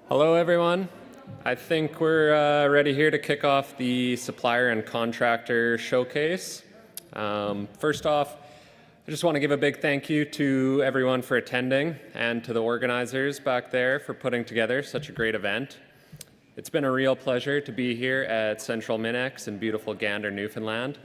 Hello, everyone. I think we're ready here to kick off the Supplier and Contractor showcase. First off, I just want to give a big thank you to everyone for attending and to the organizers back there for putting together such a great event. It's been a real pleasure to be here at Central MinEx in beautiful Gander, Newfoundland.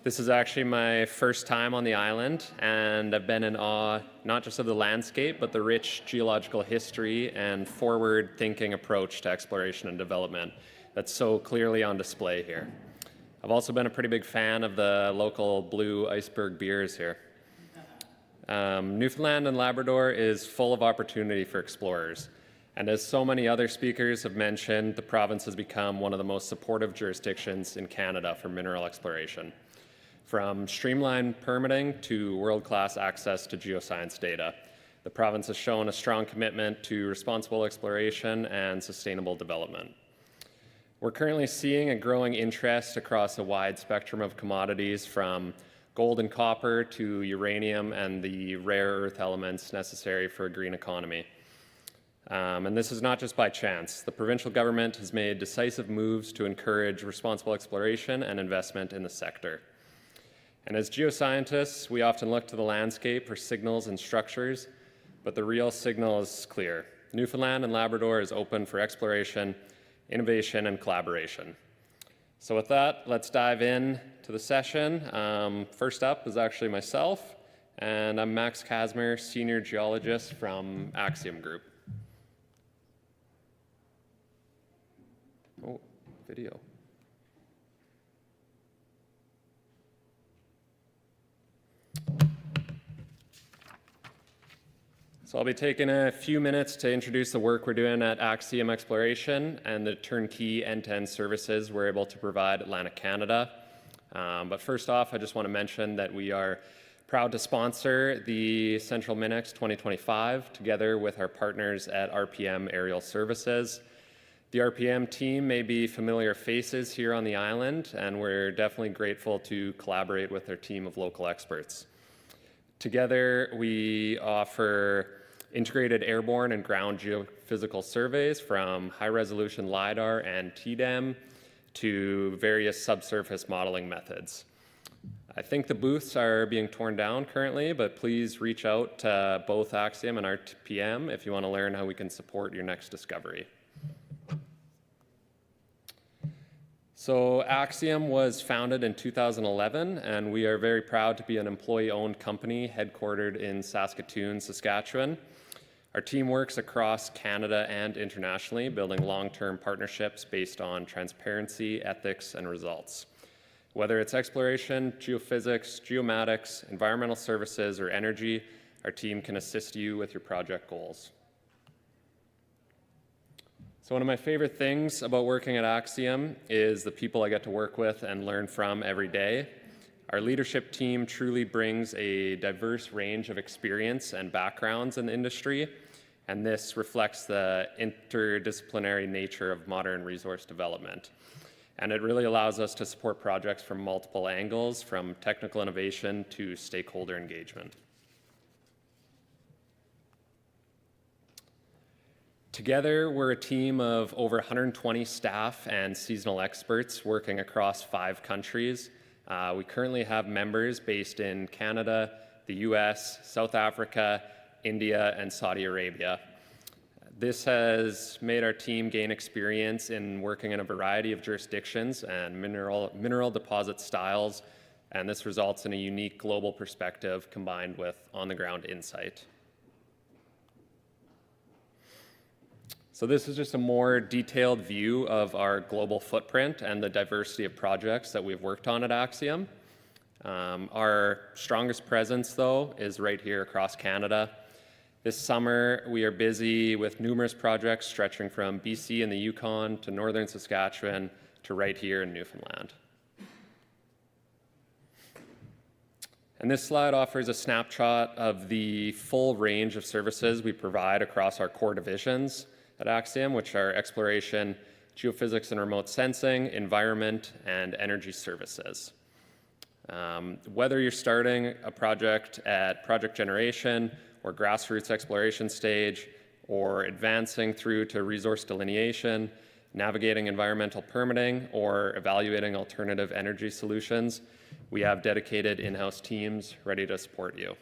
This is actually my first time on the island, and I've been in awe not just of the landscape, but the rich geological history and forward-thinking approach to exploration and development that's so clearly on display here. I've also been a pretty big fan of the local blue iceberg beers here. Newfoundland and Labrador is full of opportunity for explorers. And as so many other speakers have mentioned, the province has become one of the most supportive jurisdictions in Canada for mineral exploration. From streamlined permitting to world-class access to geoscience data, the province has shown a strong commitment to responsible exploration and sustainable development. We're currently seeing a growing interest across a wide spectrum of commodities, from gold and copper to uranium and the rare earth elements necessary for a green economy. And this is not just by chance. The provincial government has made decisive moves to encourage responsible exploration and investment in the sector. And as geoscientists, we often look to the landscape for signals and structures, but the real signal is clear. Newfoundland and Labrador is open for exploration, innovation, and collaboration. So with that, let's dive in to the session. First up is actually myself, and I'm Max Kaczmer, Senior Geologist from Axiom Group. Oh, video. So I'll be taking a few minutes to introduce the work we're doing at Axiom Exploration and the turnkey end-to-end services we're able to provide Atlantic Canada. But first off, I just want to mention that we are proud to sponsor the Central MinEx 2025 together with our partners at RPM Aerial Services. The RPM team may be familiar faces here on the island, and we're definitely grateful to collaborate with their team of local experts. Together, we offer integrated airborne and ground geophysical surveys, from high-resolution LiDAR and TDEM to various subsurface modeling methods. I think the booths are being torn down currently, but please reach out to both Axiom and RPM if you want to learn how we can support your next discovery. So Axiom was founded in 2011, and we are very proud to be an employee-owned company headquartered in Saskatoon, Saskatchewan. Our team works across Canada and internationally, building long-term partnerships based on transparency, ethics, and results. Whether it's exploration, geophysics, geomatics, environmental services, or energy, our team can assist you with your project goals. So one of my favorite things about working at Axiom is the people I get to work with and learn from every day. Our leadership team truly brings a diverse range of experience and backgrounds in the industry, and this reflects the interdisciplinary nature of modern resource development. And it really allows us to support projects from multiple angles, from technical innovation to stakeholder engagement. Together, we're a team of over 120 staff and seasonal experts working across 5 countries. We currently have members based in Canada, the US, South Africa, India, and Saudi Arabia. This has made our team gain experience in working in a variety of jurisdictions and mineral deposit styles, and this results in a unique global perspective combined with on-the-ground insight. So this is just a more detailed view of our global footprint and the diversity of projects that we've worked on at Axiom. Our strongest presence, though, is right here across Canada. This summer, we are busy with numerous projects stretching from BC and the Yukon to northern Saskatchewan to right here in Newfoundland. And this slide offers a snapshot of the full range of services we provide across our core divisions at Axiom, which are exploration, geophysics and remote sensing, environment, and energy services. Whether you're starting a project at project generation or grassroots exploration stage, or advancing through to resource delineation, navigating environmental permitting, or evaluating alternative energy solutions, we have dedicated in-house teams ready to support you.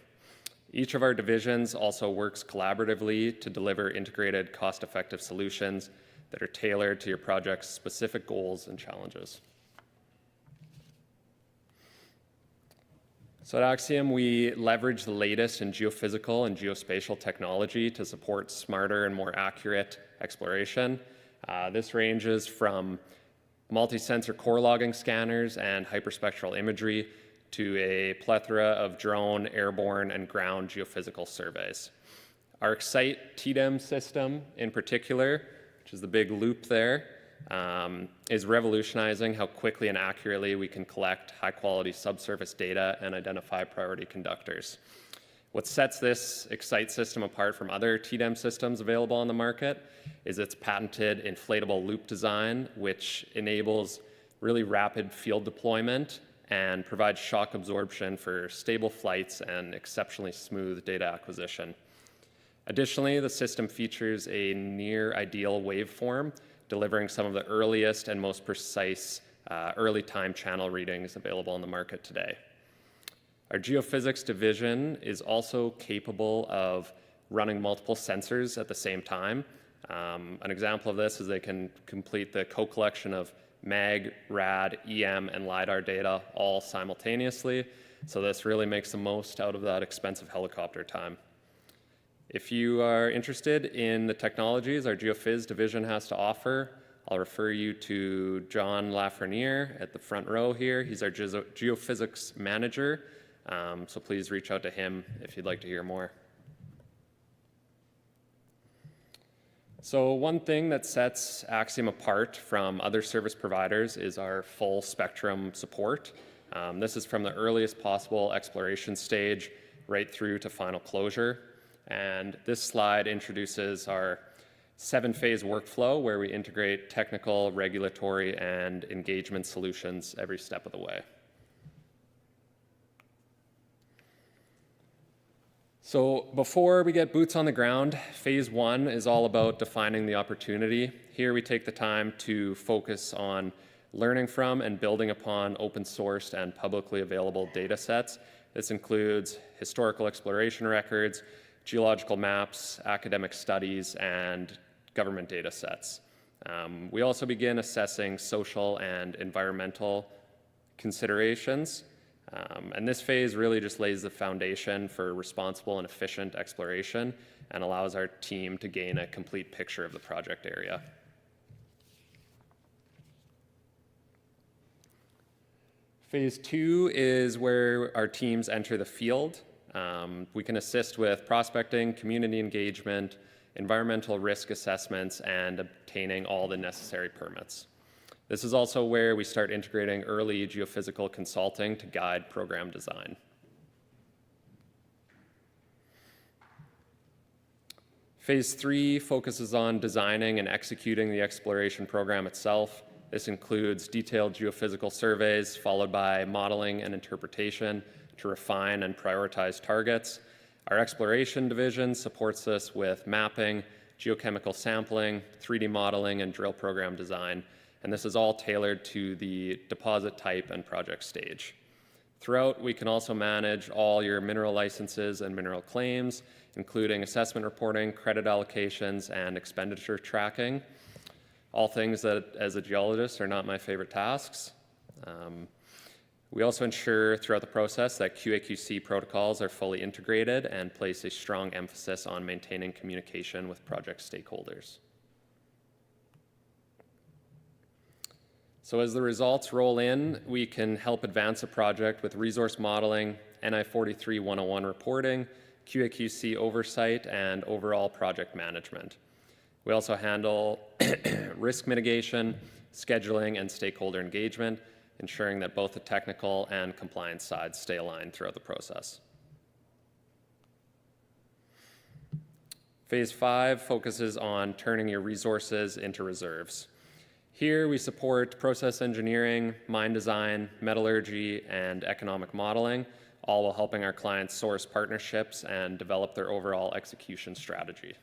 Each of our divisions also works collaboratively to deliver integrated, cost-effective solutions that are tailored to your project's specific goals and challenges. So at Axiom, we leverage the latest in geophysical and geospatial technology to support smarter and more accurate exploration. This ranges from multi-sensor core logging scanners and hyperspectral imagery to a plethora of drone, airborne, and ground geophysical surveys. Our Excite TDEM system in particular, which is the big loop there, is revolutionizing how quickly and accurately we can collect high-quality subsurface data and identify priority conductors. What sets this Excite system apart from other TDEM systems available on the market is its patented inflatable loop design, which enables really rapid field deployment and provides shock absorption for stable flights and exceptionally smooth data acquisition. Additionally, the system features a near ideal waveform, delivering some of the earliest and most precise early time channel readings available on the market today. Our geophysics division is also capable of running multiple sensors at the same time. An example of this is they can complete the co-collection of mag, rad, EM, and LiDAR data all simultaneously. So this really makes the most out of that expensive helicopter time. If you are interested in the technologies our Geophys division has to offer, I'll refer you to John Lafreniere at the front row here. He's our geophysics manager, so please reach out to him if you'd like to hear more. So one thing that sets Axiom apart from other service providers is our full spectrum support. This is from the earliest possible exploration stage right through to final closure. And this slide introduces our 7-phase workflow where we integrate technical, regulatory, and engagement solutions every step of the way. So before we get boots on the ground, phase 1 is all about defining the opportunity. Here we take the time to focus on learning from and building upon open sourced and publicly available data sets. This includes historical exploration records, geological maps, academic studies, and government data sets. We also begin assessing social and environmental considerations. And this phase really just lays the foundation for responsible and efficient exploration and allows our team to gain a complete picture of the project area. Phase 2 is where our teams enter the field. We can assist with prospecting, community engagement, environmental risk assessments, and obtaining all the necessary permits. This is also where we start integrating early geophysical consulting to guide program design. Phase 3 focuses on designing and executing the exploration program itself. This includes detailed geophysical surveys, followed by modeling and interpretation to refine and prioritize targets. Our exploration division supports us with mapping, geochemical sampling, 3D modeling, and drill program design. And this is all tailored to the deposit type and project stage. Throughout, we can also manage all your mineral licenses and mineral claims, including assessment reporting, credit allocations, and expenditure tracking. All things that, as a geologist, are not my favorite tasks. We also ensure throughout the process that QA/QC protocols are fully integrated and place a strong emphasis on maintaining communication with project stakeholders. So as the results roll in, we can help advance a project with resource modeling, NI 43-101 reporting, QA/QC oversight, and overall project management. We also handle risk mitigation, scheduling, and stakeholder engagement, ensuring that both the technical and compliance sides stay aligned throughout the process. Phase 5 focuses on turning your resources into reserves. Here we support process engineering, mine design, metallurgy, and economic modeling, all while helping our clients source partnerships and develop their overall execution strategy.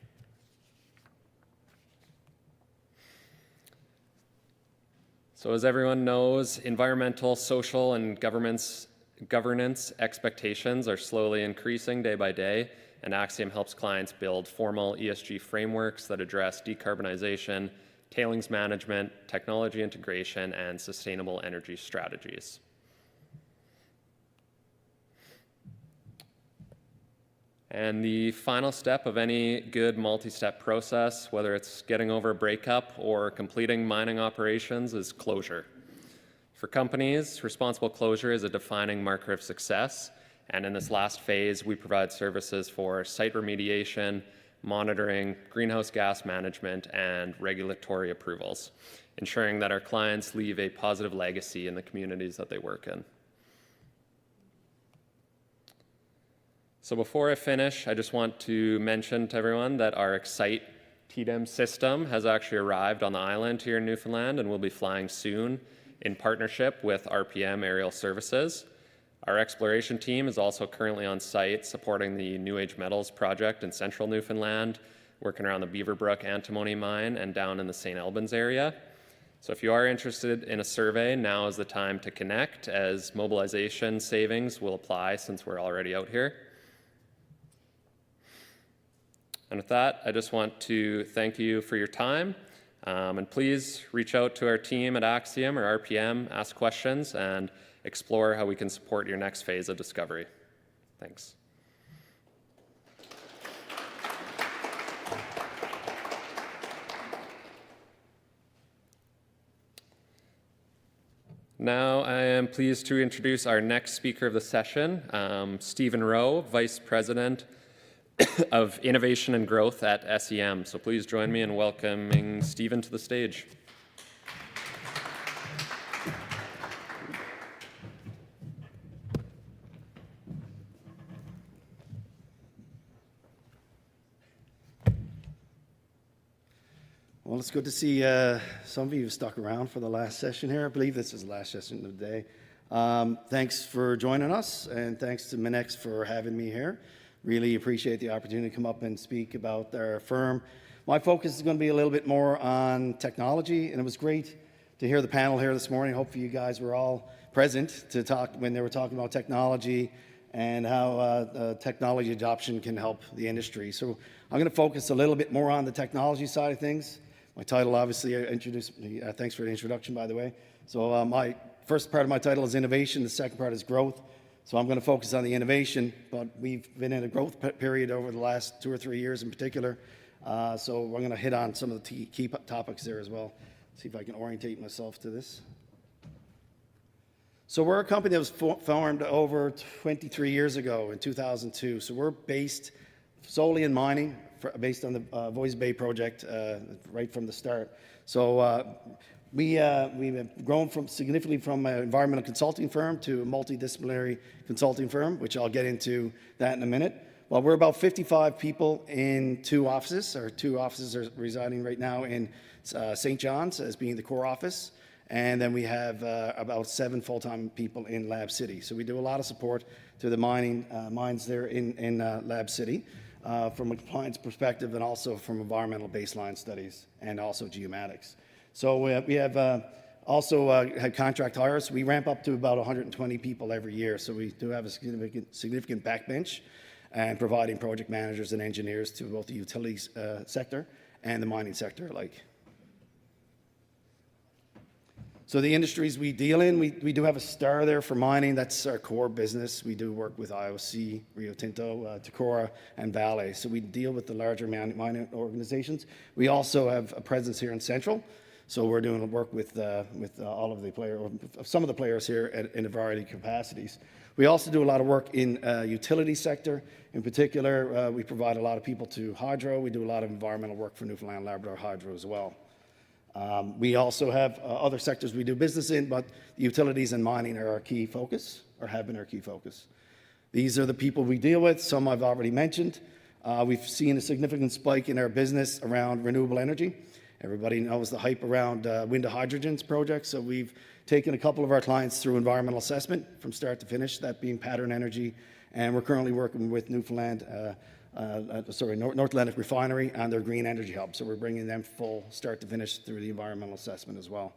So as everyone knows, environmental, social, and governance expectations are slowly increasing day by day, and Axiom helps clients build formal ESG frameworks that address decarbonization, tailings management, technology integration, and sustainable energy strategies. And the final step of any good multi-step process, whether it's getting over a breakup or completing mining operations, is closure. For companies, responsible closure is a defining marker of success, and in this last phase, we provide services for site remediation, monitoring, greenhouse gas management, and regulatory approvals, ensuring that our clients leave a positive legacy in the communities that they work in. So before I finish, I just want to mention to everyone that our Excite TDEM system has actually arrived on the island here in Newfoundland and will be flying soon in partnership with RPM Aerial Services. Our exploration team is also currently on site supporting the New Age Metals project in central Newfoundland, working around the Beaverbrook antimony mine and down in the St. Albans area. So if you are interested in a survey, now is the time to connect, as mobilization savings will apply since we're already out here. And with that, I just want to thank you for your time. And please reach out to our team at Axiom or RPM, ask questions, and explore how we can support your next phase of discovery. Thanks. Now I am pleased to introduce our next speaker of the session, Stephen Rowe, Vice President of Innovation and Growth at SEM. So please join me in welcoming Stephen to the stage. Well, it's good to see some of you have stuck around for the last session here. I believe this is the last session of the day. Thanks for joining us, and thanks to MinEx for having me here. Really appreciate the opportunity to come up and speak about our firm. My focus is going to be a little bit more on technology, and it was great to hear the panel here this morning. Hopefully you guys were all present to talk when they were talking about technology and how technology adoption can help the industry. So I'm going to focus a little bit more on the technology side of things. My title, obviously, thanks for the introduction, by the way. So my first part of my title is innovation. The second part is growth. So I'm going to focus on the innovation, but we've been in a growth period over the last 2 or 3 years in particular. So we're going to hit on some of the key topics there as well. See if I can orientate myself to this. So we're a company that was formed over 23 years ago in 2002. So we're based solely in mining, based on the Voisey's Bay project right from the start. So we've grown significantly from an environmental consulting firm to a multidisciplinary consulting firm, which I'll get into that in a minute. Well, we're about 55 people in 2 offices. Our 2 offices are residing right now in St. John's as being the core office. And then we have about 7 full-time people in Lab City. So we do a lot of support to the mines there in Lab City from a compliance perspective and also from environmental baseline studies and also geomatics. So we have also had contract hires. We ramp up to about 120 people every year. So we do have a significant backbench and providing project managers and engineers to both the utilities sector and the mining sector alike. So the industries we deal in, we do have a star there for mining. That's our core business. We do work with IOC, Rio Tinto, Takora, and Vale. So we deal with the larger mining organizations. We also have a presence here in Central. So we're doing work with all of the players, or some of the players here in a variety of capacities. We also do a lot of work in utility sector. In particular, we provide a lot of people to hydro. We do a lot of environmental work for Newfoundland Labrador Hydro as well. We also have other sectors we do business in, but utilities and mining are our key focus, or have been our key focus. These are the people we deal with. Some I've already mentioned. We've seen a significant spike in our business around renewable energy. Everybody knows the hype around wind to hydrogens projects, so we've taken a couple of our clients through environmental assessment from start to finish, that being Pattern Energy, and we're currently working with North Atlantic Refinery and their Green Energy Hub, so we're bringing them full start to finish through the environmental assessment as well.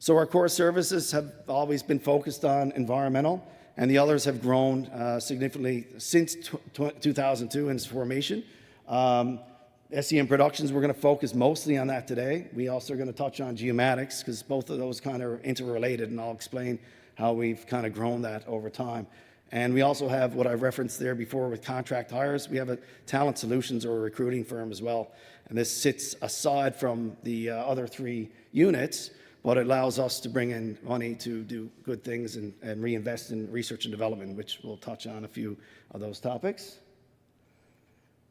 So our core services have always been focused on environmental, and the others have grown significantly since 2002 in its formation. SEM Productions, we're going to focus mostly on that today. We also are going to touch on geomatics because both of those kind of are interrelated, and I'll explain how we've kind of grown that over time. And we also have what I've referenced there before with contract hires. We have a talent solutions or a recruiting firm as well. And this sits aside from the other three units, but it allows us to bring in money to do good things and reinvest in research and development, which we'll touch on a few of those topics.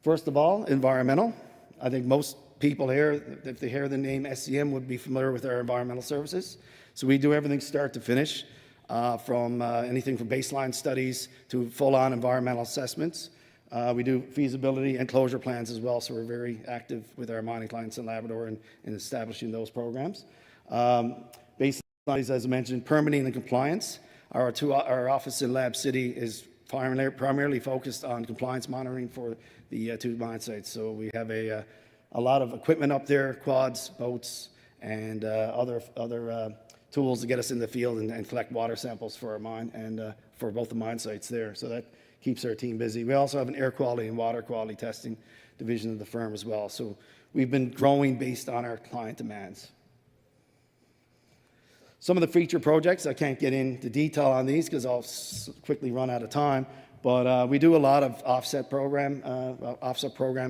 First of all, environmental. I think most people here, if they hear the name SEM, would be familiar with our environmental services. So we do everything start to finish, from anything from baseline studies to full-on environmental assessments. We do feasibility and closure plans as well, so we're very active with our mining clients in Labrador in establishing those programs. Baseline studies, as I mentioned, permitting and compliance. Our office in Lab City is primarily focused on compliance monitoring for the two mine sites. So we have a lot of equipment up there, quads, boats, and other tools to get us in the field and collect water samples for our mine and for both the mine sites there. So that keeps our team busy. We also have an air quality and water quality testing division of the firm as well. So we've been growing based on our client demands. Some of the feature projects, I can't get into detail on these because I'll quickly run out of time, but we do a lot of offset programs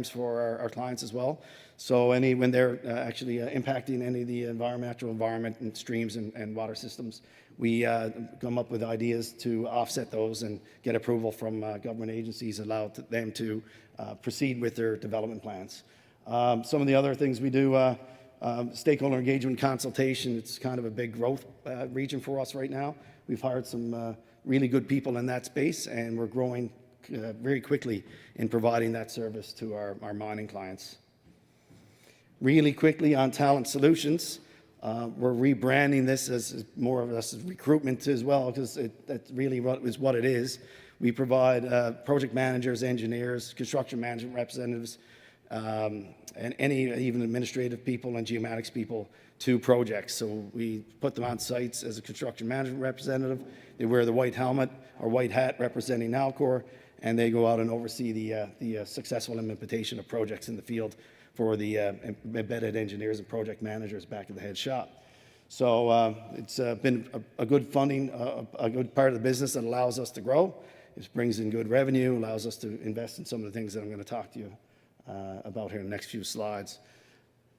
for our clients as well. So when they're actually impacting any of the natural environment and streams and water systems, we come up with ideas to offset those and get approval from government agencies, allow them to proceed with their development plans. Some of the other things we do, stakeholder engagement consultation, it's kind of a big growth region for us right now. We've hired some really good people in that space, and we're growing very quickly in providing that service to our mining clients. Really quickly on talent solutions, we're rebranding this as more of a recruitment as well, because that really is what it is. We provide project managers, engineers, construction management representatives, and even administrative people and geomatics people to projects. So we put them on sites as a construction management representative. They wear the white helmet or white hat representing Nalcor, and they go out and oversee the successful implementation of projects in the field for the embedded engineers and project managers back at the head shop. So it's been a good funding, a good part of the business that allows us to grow. It brings in good revenue, allows us to invest in some of the things that I'm going to talk to you about here in the next few slides.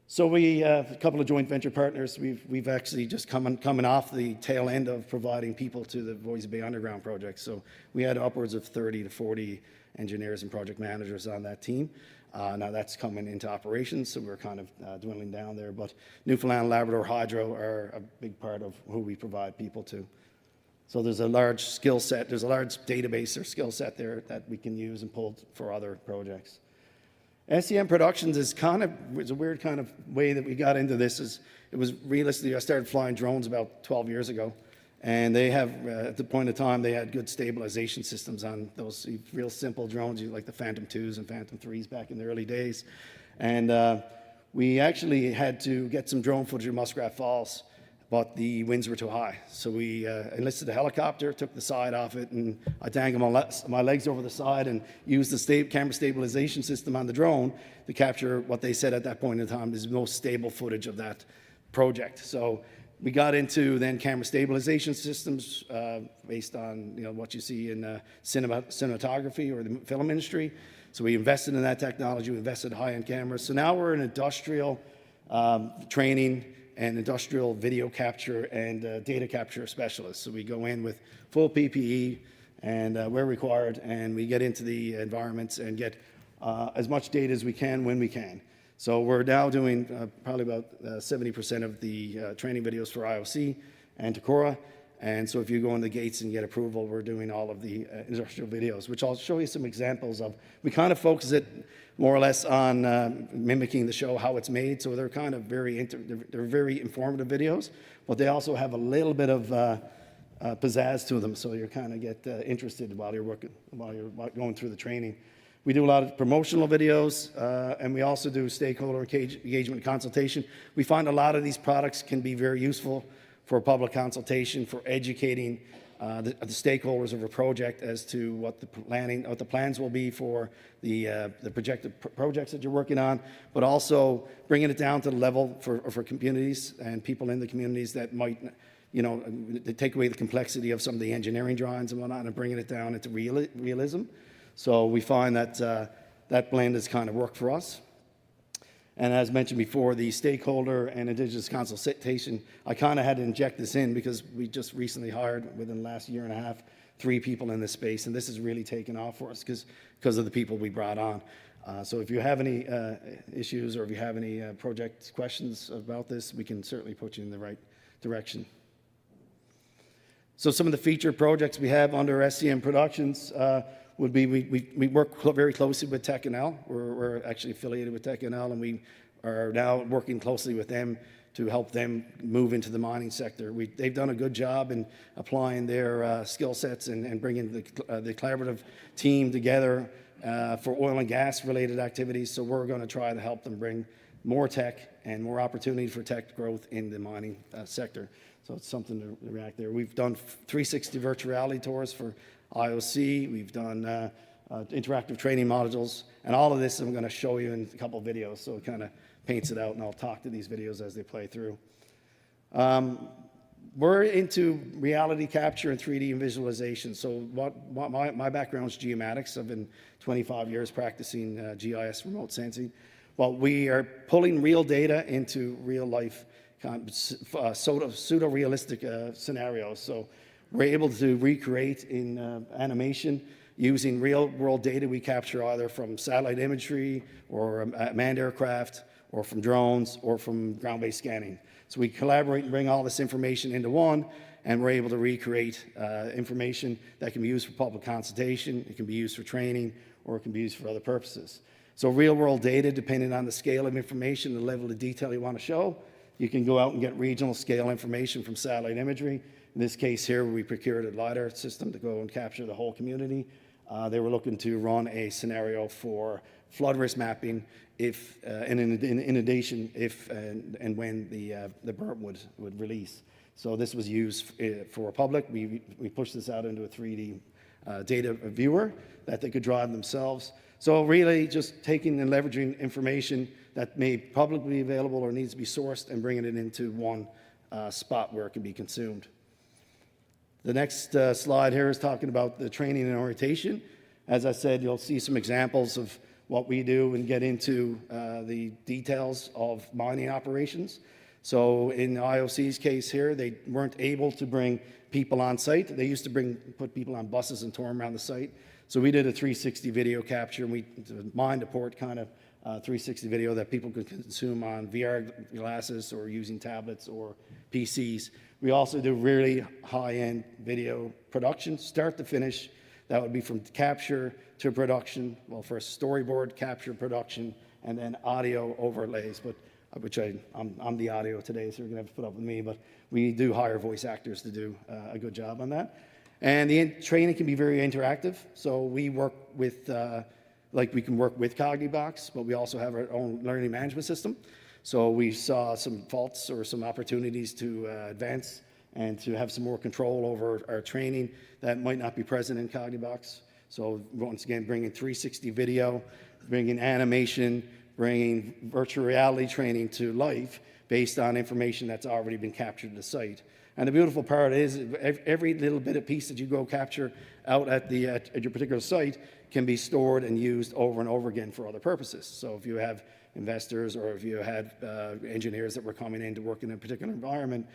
So we have a couple of joint venture partners. We've actually just coming off the tail end of providing people to the Voisey Bay Underground project. So we had upwards of 30 to 40 engineers and project managers on that team. Now that's coming into operations, so we're kind of dwindling down there. But Newfoundland and Labrador Hydro are a big part of who we provide people to. So there's a large skill set, there's a large database or skill set there that we can use and pull for other projects. SEM Productions is a weird kind of way that we got into this. It was realistically, I started flying drones about 12 years ago, and they have, at the point of time, they had good stabilization systems on those real simple drones, like the Phantom 2s and Phantom 3s back in the early days. And we actually had to get some drone footage of Muskrat Falls, but the winds were too high. So we enlisted a helicopter, took the side off it, and I dangled my legs over the side and used the camera stabilization system on the drone to capture what they said at that point in time is the most stable footage of that project. So we got into then camera stabilization systems based on what you see in cinematography or the film industry. So we invested in that technology, we invested in high-end cameras. So now we're in industrial training and industrial video capture and data capture specialists. So we go in with full PPE and where required, and we get into the environments and get as much data as we can when we can. So we're now doing probably about 70% of the training videos for IOC and Takora. And so if you go in the gates and get approval, we're doing all of the industrial videos, which I'll show you some examples of. We kind of focus it more or less on mimicking the show, how it's made. So they're kind of they're very informative videos, but they also have a little bit of pizzazz to them. So you kind of get interested while you're going through the training. We do a lot of promotional videos, and we also do stakeholder engagement consultation. We find a lot of these products can be very useful for public consultation, for educating the stakeholders of a project as to what the plans will be for the projected projects that you're working on, but also bringing it down to the level for communities and people in the communities that might, they take away the complexity of some of the engineering drawings and whatnot and bringing it down into realism. So we find that that blend has kind of worked for us. And as mentioned before, the stakeholder and Indigenous consultation, I kind of had to inject this in because we just recently hired, within the last year and a half, 3 people in this space, and this has really taken off for us because of the people we brought on. So if you have any issues or if you have any project questions about this, we can certainly put you in the right direction. So some of the featured projects we have under SCM Productions would be, we work very closely with TechNL. We're actually affiliated with TechNL, and we are now working closely with them to help them move into the mining sector. They've done a good job in applying their skill sets and bringing the collaborative team together for oil and gas related activities. So we're going to try to help them bring more tech and more opportunity for tech growth in the mining sector. So it's something to react there. We've done 360 virtual reality tours for IOC. We've done interactive training modules, and all of this I'm going to show you in a couple of videos, so it kind of paints it out, and I'll talk to these videos as they play through. We're into reality capture and 3D visualization. So what my background is geomatics. I've been 25 years practicing GIS remote sensing. Well, we are pulling real data into real life pseudo-realistic scenarios. So we're able to recreate in animation using real-world data we capture either from satellite imagery or manned aircraft or from drones or from ground-based scanning. So we collaborate and bring all this information into one, and we're able to recreate information that can be used for public consultation, it can be used for training, or it can be used for other purposes. So real-world data, depending on the scale of information, the level of detail you want to show, you can go out and get regional scale information from satellite imagery. In this case here, we procured a LiDAR system to go and capture the whole community. They were looking to run a scenario for flood risk mapping if and inundation if and when the berm would release. So this was used for public. We pushed this out into a 3D data viewer that they could drive themselves. So really just taking and leveraging information that may publicly be available or needs to be sourced and bringing it into one spot where it can be consumed. The next slide here is talking about the training and orientation. As I said, you'll see some examples of what we do and get into the details of mining operations. So in IOC's case here, they weren't able to bring people on site. They used to put people on buses and tour them around the site. So we did a 360 video capture, and we mind to port kind of 360 video that people could consume on VR glasses or using tablets or PCs. We also do really high-end video production, start to finish. That would be from capture to production. Well, first storyboard, capture, production, and then audio overlays. But which I'm the audio today, so you're gonna have to put up with me. But we do hire voice actors to do a good job on that. And the training can be very interactive. So we work with, we can work with Cognibox, but we also have our own learning management system. So we saw some faults or some opportunities to advance and to have some more control over our training that might not be present in Cognibox. So once again, bringing 360 video, bringing animation, bringing virtual reality training to life based on information that's already been captured at the site. And the beautiful part is every little bit of piece that you go capture out at your particular site can be stored and used over and over again for other purposes. So if you have investors or if you had engineers that were coming in to work in a particular environment,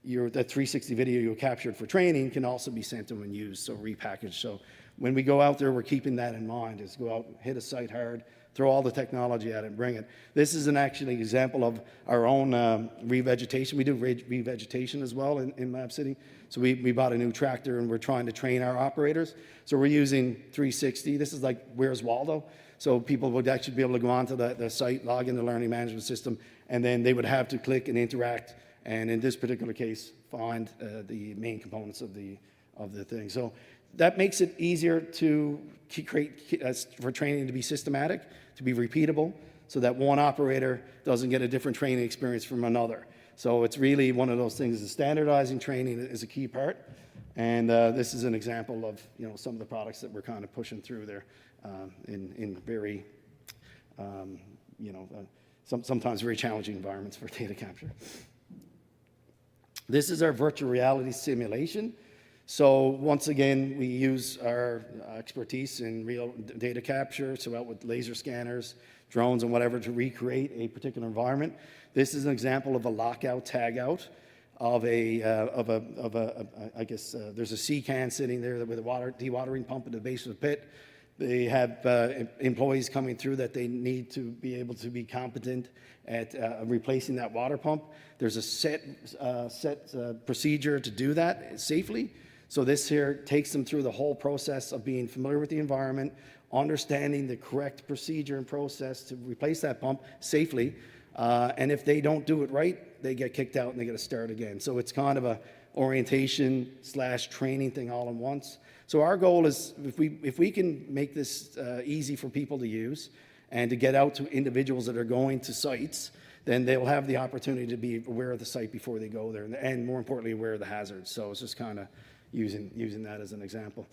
that 360 video you captured for training can also be sent to them and used, so repackaged. So when we go out there, we're keeping that in mind, is go out, hit a site hard, throw all the technology at it and bring it. This is an actually example of our own revegetation. We do revegetation as well in Lab City. So we bought a new tractor and we're trying to train our operators. So we're using 360. This is like Where's Waldo? So people would actually be able to go onto the site, log in the learning management system, and then they would have to click and interact, and in this particular case, find the main components of the thing. So that makes it easier to create for training to be systematic, to be repeatable, so that one operator doesn't get a different training experience from another. So it's really one of those things. The standardizing training is a key part. And this is an example of, you know, some of the products that we're kind of pushing through there in very, you know, sometimes very challenging environments for data capture. This is our virtual reality simulation. So once again, we use our expertise in real data capture, so out with laser scanners, drones, and whatever to recreate a particular environment. This is an example of a lockout, tagout of I guess there's a sea can sitting there with a dewatering pump at the base of the pit. They have employees coming through that they need to be able to be competent at replacing that water pump. There's a set procedure to do that safely. So this here takes them through the whole process of being familiar with the environment, understanding the correct procedure and process to replace that pump safely. And if they don't do it right, they get kicked out and they got to start again. So it's kind of a orientation / training thing all at once. So our goal is if we can make this easy for people to use and to get out to individuals that are going to sites, then they will have the opportunity to be aware of the site before they go there, and more importantly, aware of the hazards. So it's just kind of using that as an example.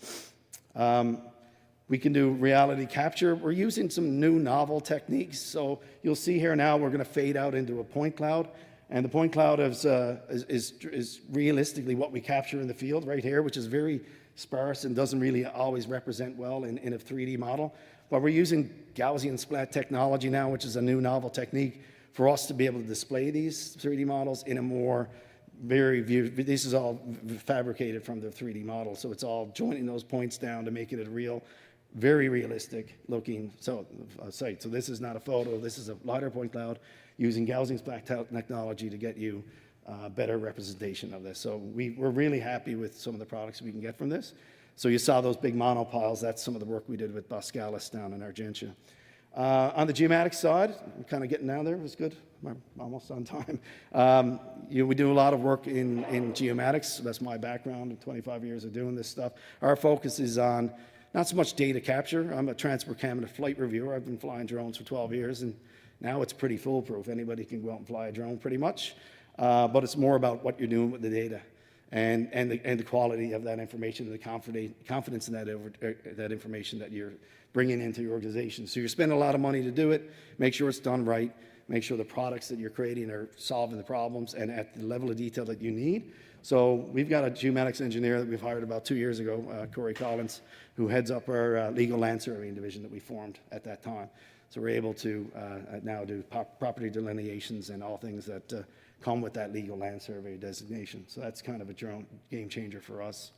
We can do reality capture. We're using some new novel techniques. So you'll see here now we're going to fade out into a point cloud. And the point cloud is realistically what we capture in the field right here, which is very sparse and doesn't really always represent well in a 3D model. But we're using Gaussian splat technology now, which is a new novel technique for us to be able to display these 3D models in a more this is all fabricated from the 3D model. So it's all joining those points down to make it a real, very realistic looking site. So this is not a photo. This is a LiDAR point cloud using Gaussian splat technology to get you better representation of this. So we're really happy with some of the products we can get from this. So you saw those big monopiles. That's some of the work we did with Boskalis down in Argentia. On the geomatics side, I'm kind of getting down there. It was good. I'm almost on time. We do a lot of work in geomatics. That's my background, 25 years of doing this stuff. Our focus is on not so much data capture. I'm a transport cam and a flight reviewer. I've been flying drones for 12 years, and now it's pretty foolproof. Anybody can go out and fly a drone pretty much. But it's more about what you're doing with the data and the quality of that information, the confidence in that information that you're bringing into your organization. So you're spending a lot of money to do it. Make sure it's done right. Make sure the products that you're creating are solving the problems and at the level of detail that you need. So we've got a geomatics engineer that we've hired about 2 years ago, Tory Collins, who heads up our legal land surveying division that we formed at that time. So we're able to now do property delineations and all things that come with that legal land survey designation. So that's kind of a game changer for us.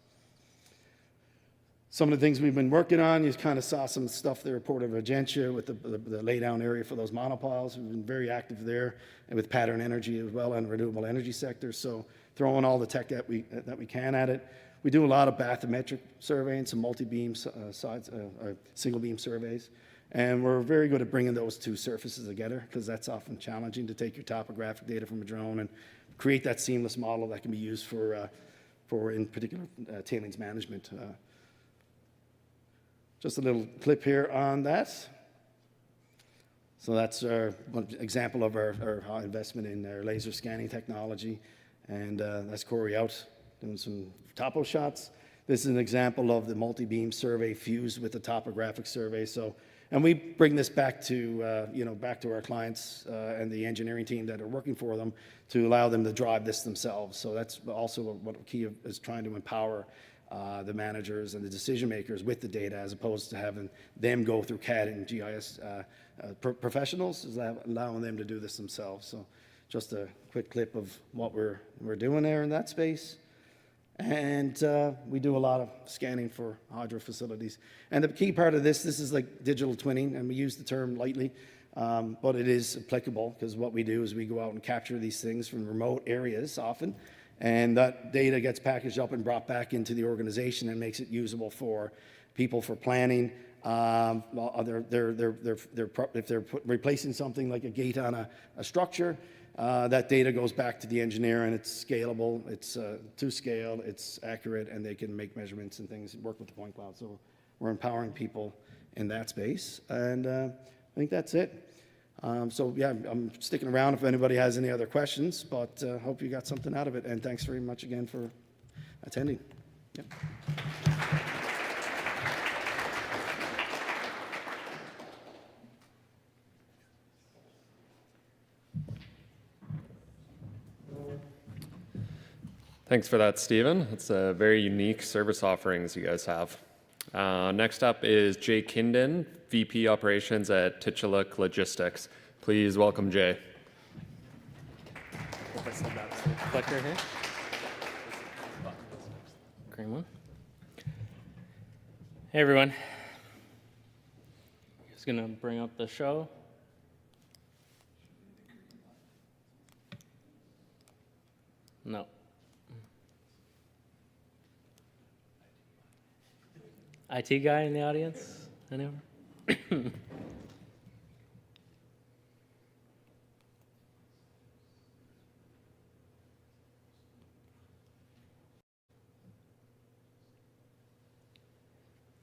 Some of the things we've been working on, you kind of saw some stuff there, Port of Argentia with the laydown area for those monopiles. We've been very active there, and with pattern energy as well and renewable energy sector. So throwing all the tech that we can at it. We do a lot of bathymetric surveying, some multi-beam single beam surveys. And we're very good at bringing those two surfaces together because that's often challenging to take your topographic data from a drone and create that seamless model that can be used for in particular, tailings management. Just a little clip here on that. So that's one example of our investment in our laser scanning technology. And that's Corey out doing some topo shots. This is an example of the multi-beam survey fused with the topographic survey. And we bring this back to our clients and the engineering team that are working for them to allow them to drive this themselves. So that's also what key is trying to empower the managers and the decision makers with the data, as opposed to having them go through CAD and GIS professionals, is allowing them to do this themselves. So just a quick clip of what we're doing there in that space. And we do a lot of scanning for hydro facilities. And the key part of this is like digital twinning, and we use the term lightly, but it is applicable because what we do is we go out and capture these things from remote areas often, and that data gets packaged up and brought back into the organization and makes it usable for people for planning. If they're replacing something like a gate on a structure, that data goes back to the engineer, and it's scalable, it's to scale, it's accurate, and they can make measurements and things and work with the point cloud. So we're empowering people in that space, and I think that's it. So yeah, I'm sticking around if anybody has any other questions, but hope you got something out of it. And thanks very much again for attending. Yep. Thanks for that, Stephen. It's a very unique service offerings you guys have. Next up is Jay Kinden, VP Operations at Titjaluk Logistics. Please welcome Jay. Hope I said that to the clicker here. Green one. Hey everyone. Just gonna bring up the show. No. IT guy in the audience? Anyone?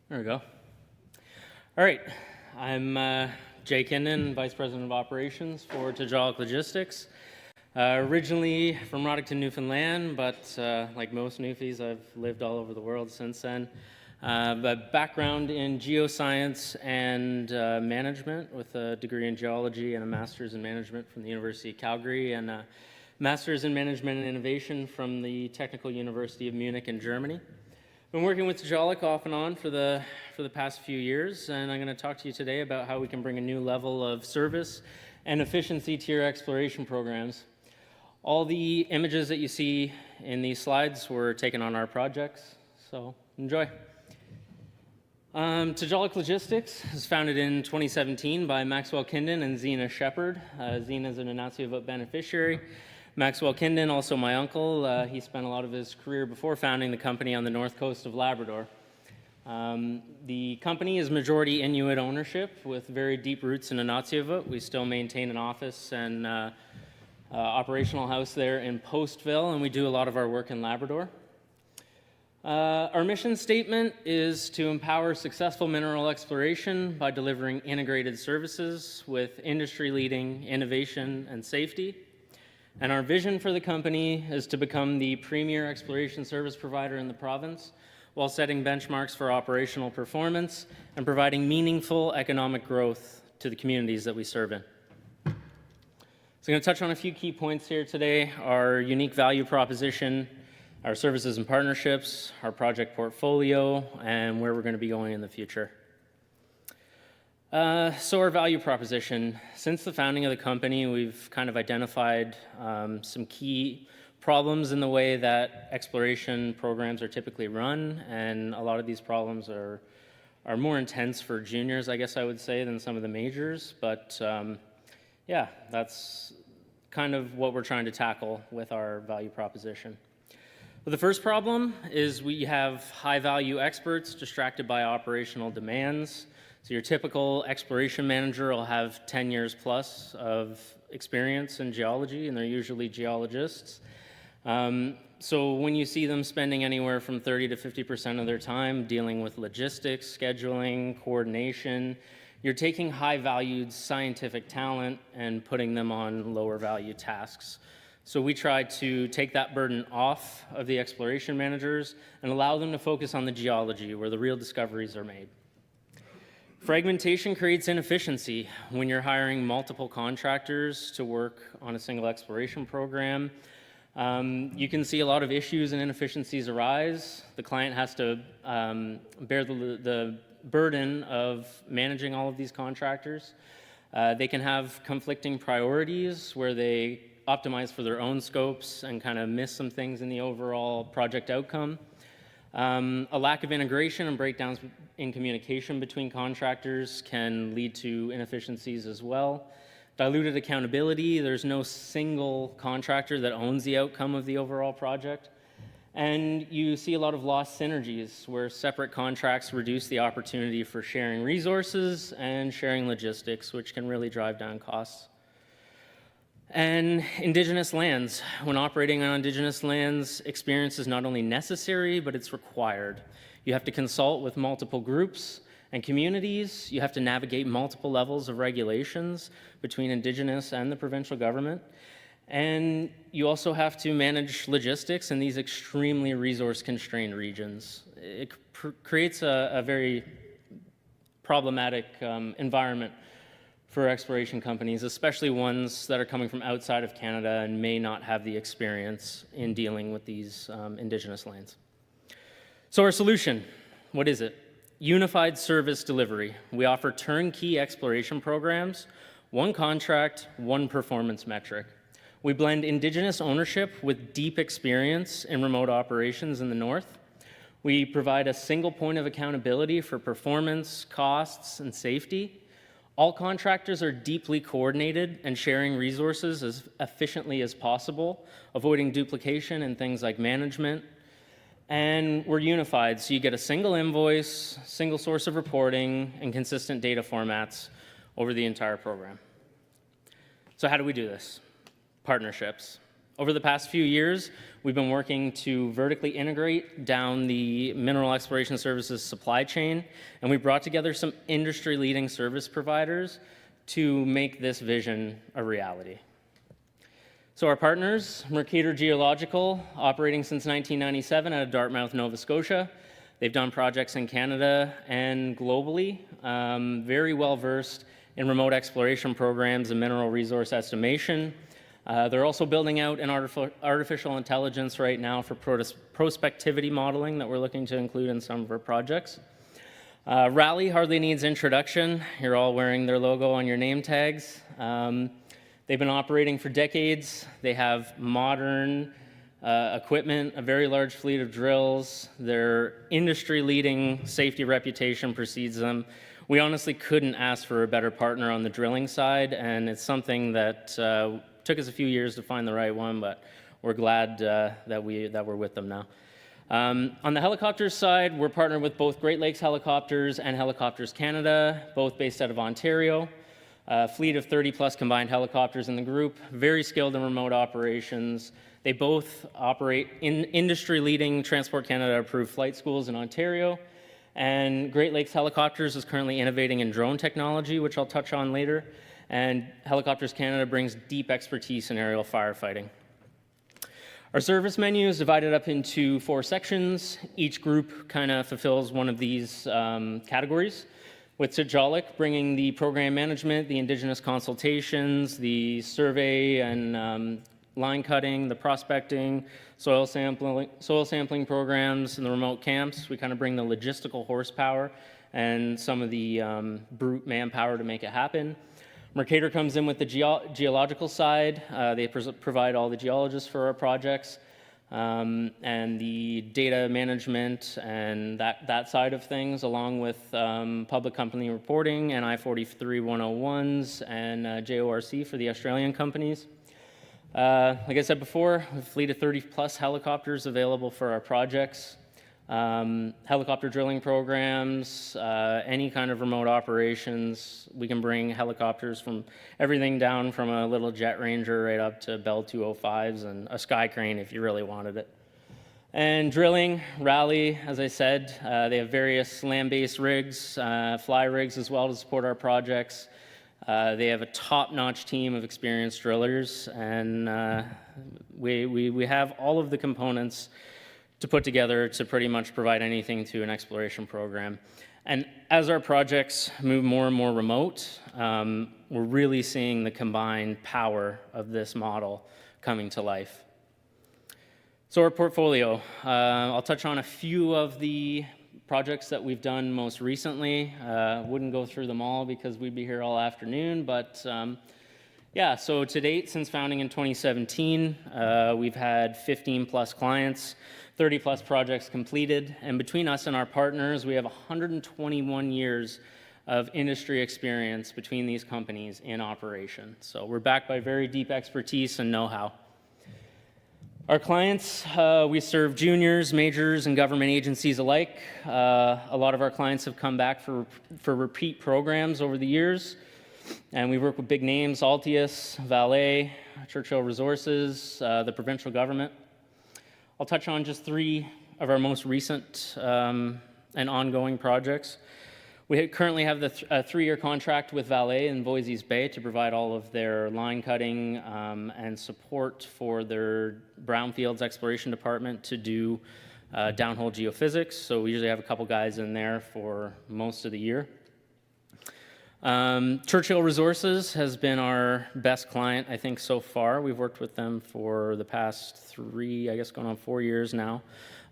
There we go. All right, I'm Jay Kinden, Vice President of Operations for Titjaluk Logistics. Originally from Roddickton, Newfoundland, but like most Newfies, I've lived all over the world since then. But background in geoscience and management with a degree in geology and a master's in management from the University of Calgary and a master's in management and innovation from the Technical University of Munich in Germany. Been working with Titjaluk off and on for the past few years, and I'm going to talk to you today about how we can bring a new level of service and efficiency to your exploration programs. All the images that you see in these slides were taken on our projects, so enjoy. Titjaluk Logistics was founded in 2017 by Maxwell Kinden and Zena Shepard. Zena is an Axiom beneficiary. Maxwell Kinden, also my uncle, he spent a lot of his career before founding the company on the north coast of Labrador. The company is majority Inuit ownership with very deep roots in Nunatsiavut. We still maintain an office and operational house there in Postville, and we do a lot of our work in Labrador. Our mission statement is to empower successful mineral exploration by delivering integrated services with industry-leading innovation and safety. And our vision for the company is to become the premier exploration service provider in the province while setting benchmarks for operational performance and providing meaningful economic growth to the communities that we serve in. So I'm going to touch on a few key points here today: our unique value proposition, our services and partnerships, our project portfolio, and where we're going to be going in the future. So our value proposition. Since the founding of the company, we've kind of identified some key problems in the way that exploration programs are typically run, and a lot of these problems are more intense for juniors, I guess I would say, than some of the majors, but yeah, that's kind of what we're trying to tackle with our value proposition. Well, the first problem is we have high-value experts distracted by operational demands. So your typical exploration manager will have 10 years plus of experience in geology, and they're usually geologists. So when you see them spending anywhere from 30 to 50% of their time dealing with logistics, scheduling, coordination, you're taking high-valued scientific talent and putting them on lower-value tasks. So we try to take that burden off of the exploration managers and allow them to focus on the geology where the real discoveries are made. Fragmentation creates inefficiency when you're hiring multiple contractors to work on a single exploration program. You can see a lot of issues and inefficiencies arise. The client has to bear the burden of managing all of these contractors. They can have conflicting priorities where they optimize for their own scopes and kind of miss some things in the overall project outcome. A lack of integration and breakdowns in communication between contractors can lead to inefficiencies as well. Diluted accountability, there's no single contractor that owns the outcome of the overall project. And you see a lot of lost synergies where separate contracts reduce the opportunity for sharing resources and sharing logistics, which can really drive down costs. And Indigenous lands. When operating on Indigenous lands, experience is not only necessary, but it's required. You have to consult with multiple groups And communities, you have to navigate multiple levels of regulations between Indigenous and the provincial government. And you also have to manage logistics in these extremely resource-constrained regions. It creates a very problematic environment for exploration companies, especially ones that are coming from outside of Canada and may not have the experience in dealing with these Indigenous lands. So our solution, what is it? Unified service delivery. We offer turnkey exploration programs, one contract, one performance metric. We blend Indigenous ownership with deep experience in remote operations in the north. We provide a single point of accountability for performance, costs, and safety. All contractors are deeply coordinated and sharing resources as efficiently as possible, avoiding duplication and things like management. And we're unified, so you get a single invoice, single source of reporting, and consistent data formats over the entire program. So how do we do this? Partnerships. Over the past few years, we've been working to vertically integrate down the mineral exploration services supply chain, and we brought together some industry-leading service providers to make this vision a reality. So our partners, Mercator Geological, operating since 1997 out of Dartmouth, Nova Scotia. They've done projects in Canada and globally, very well versed in remote exploration programs and mineral resource estimation. They're also building out an artificial intelligence right now for prospectivity modeling that we're looking to include in some of our projects. Rally hardly needs introduction. You're all wearing their logo on your name tags. They've been operating for decades. They have modern equipment, a very large fleet of drills. Their industry-leading safety reputation precedes them. We honestly couldn't ask for a better partner on the drilling side, and it's something that took us a few years to find the right one, but we're glad that we're with them now. On the helicopters side, we're partnered with both Great Lakes Helicopters and Helicopters Canada, both based out of Ontario. A fleet of 30-plus combined helicopters in the group, very skilled in remote operations. They both operate in industry-leading Transport Canada-approved flight schools in Ontario. And Great Lakes Helicopters is currently innovating in drone technology, which I'll touch on later. And Helicopters Canada brings deep expertise in aerial firefighting. Our service menu is divided up into 4 sections. Each group kind of fulfills one of these categories, with Titjaluk bringing the program management, the Indigenous consultations, the survey and line cutting, the prospecting, soil sampling programs, and the remote camps. We kind of bring the logistical horsepower and some of the brute manpower to make it happen. Mercator comes in with the geological side. They provide all the geologists for our projects and the data management and that side of things, along with public company reporting and I-43 101s and JORC for the Australian companies. Like I said before, a fleet of 30-plus helicopters available for our projects. Helicopter drilling programs, any kind of remote operations. We can bring helicopters from everything down from a little Jet Ranger right up to Bell 205s and a Sky Crane if you really wanted it. And drilling, Rally, as I said, they have various land-based rigs, fly rigs as well to support our projects. They have a top-notch team of experienced drillers, and we have all of the components to put together to pretty much provide anything to an exploration program. And as our projects move more and more remote, we're really seeing the combined power of this model coming to life. So our portfolio, I'll touch on a few of the projects that we've done most recently. Wouldn't go through them all because we'd be here all afternoon, but yeah, so to date, since founding in 2017, we've had 15-plus clients, 30-plus projects completed, and between us and our partners, we have 121 years of industry experience between these companies in operation. So we're backed by very deep expertise and know-how. Our clients, we serve juniors, majors, and government agencies alike. A lot of our clients have come back for repeat programs over the years, and we work with big names, Altius, Vale, Churchill Resources, the provincial government. I'll touch on just 3 of our most recent and ongoing projects. We currently have a 3-year contract with Vale in Voisey's Bay to provide all of their line cutting and support for their brownfields exploration department to do downhole geophysics. So we usually have a couple guys in there for most of the year. Churchill Resources has been our best client, I think, so far. We've worked with them for the past 3, I guess going on 4 years now.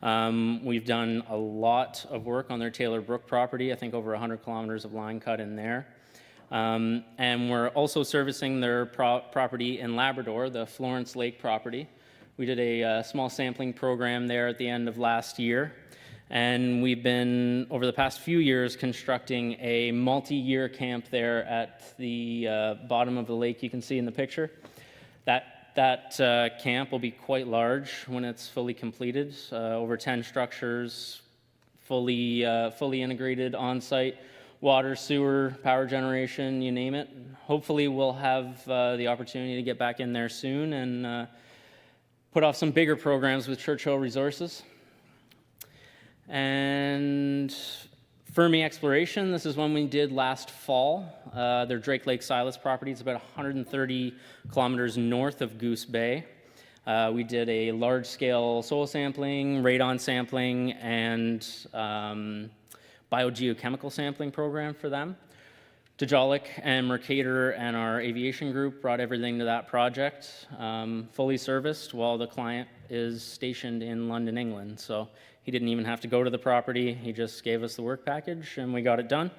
We've done a lot of work on their Taylor Brook property, I think over 100 kilometers of line cut in there. And we're also servicing their property in Labrador, the Florence Lake property. We did a small sampling program there at the end of last year. And we've been, over the past few years, constructing a multi-year camp there at the bottom of the lake you can see in the picture. That camp will be quite large when it's fully completed. Over 10 structures, fully integrated on-site water, sewer, power generation, you name it. Hopefully we'll have the opportunity to get back in there soon and put off some bigger programs with Churchill Resources. And Fermi Exploration, this is one we did last fall. Their Drake Lake Silas property is about 130 kilometers north of Goose Bay. We did a large-scale soil sampling, radon sampling, and biogeochemical sampling program for them. Titjaluk and Mercator and our aviation group brought everything to that project, fully serviced, while the client is stationed in London, England. So he didn't even have to go to the property. He just gave us the work package, and we got it done.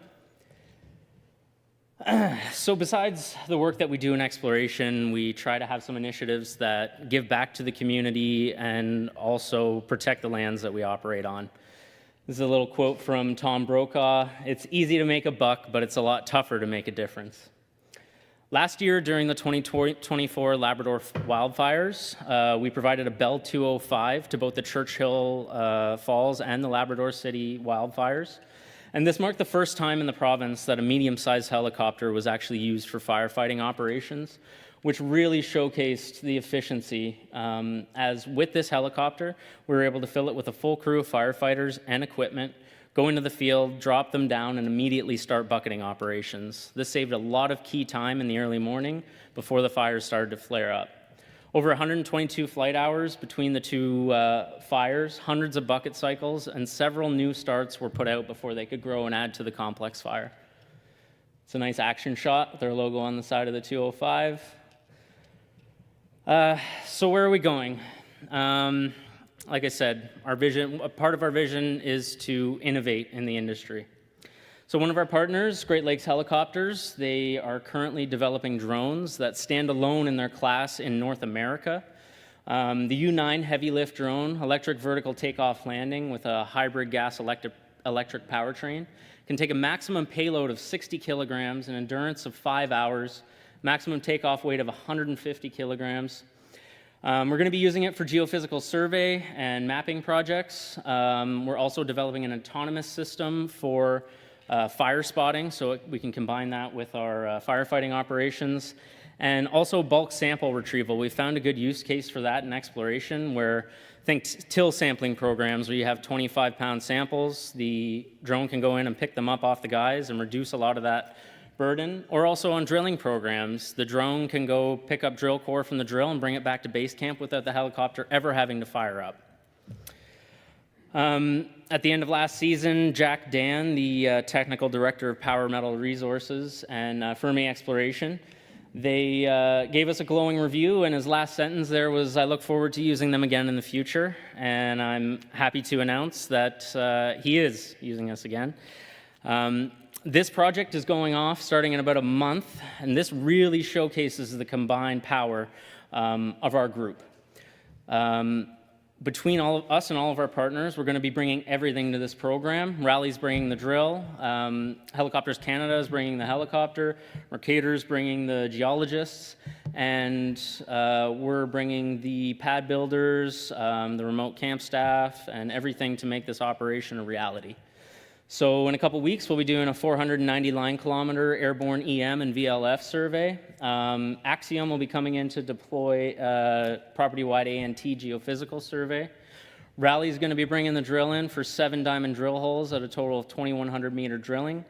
So besides the work that we do in exploration, we try to have some initiatives that give back to the community and also protect the lands that we operate on. This is a little quote from Tom Brokaw. "It's easy to make a buck, but it's a lot tougher to make a difference." Last year, during the 2024 Labrador wildfires, we provided a Bell 205 to both the Churchill Falls and the Labrador City wildfires. And this marked the first time in the province that a medium-sized helicopter was actually used for firefighting operations, which really showcased the efficiency. As with this helicopter, we were able to fill it with a full crew of firefighters and equipment, go into the field, drop them down, and immediately start bucketing operations. This saved a lot of key time in the early morning before the fires started to flare up. Over 122 flight hours between the two fires, hundreds of bucket cycles, and several new starts were put out before they could grow and add to the complex fire. It's a nice action shot with their logo on the side of the 205. So where are we going? Like I said, our vision, a part of our vision is to innovate in the industry. So one of our partners, Great Lakes Helicopters, they are currently developing drones that stand alone in their class in North America. The U9 heavy lift drone, electric vertical takeoff landing with a hybrid gas electric powertrain, can take a maximum payload of 60 kilograms, an endurance of 5 hours, maximum takeoff weight of 150 kilograms. We're going to be using it for geophysical survey and mapping projects. We're also developing an autonomous system for fire spotting, so we can combine that with our firefighting operations. And also bulk sample retrieval. We found a good use case for that in exploration, where think till sampling programs where you have 25-pound samples. The drone can go in and pick them up off the guys and reduce a lot of that burden. Or also on drilling programs, the drone can go pick up drill core from the drill and bring it back to base camp without the helicopter ever having to fire up. At the end of last season, Jack Dan, the technical director of Power Metal Resources and Fermi Exploration, they gave us a glowing review, and his last sentence there was, "I look forward to using them again in the future," and I'm happy to announce that he is using us again. This project is going off starting in about a month, and this really showcases the combined power of our group. Between all of us and all of our partners, we're going to be bringing everything to this program. Rally's bringing the drill, Helicopters Canada is bringing the helicopter, Mercator's bringing the geologists, and we're bringing the pad builders, the remote camp staff, and everything to make this operation a reality. So in a couple weeks, we'll be doing a 490 line kilometer airborne EM and VLF survey. Axiom will be coming in to deploy a property-wide ANT geophysical survey. Rally's going to be bringing the drill in for 7 diamond drill holes at a total of 2,100 meter drilling.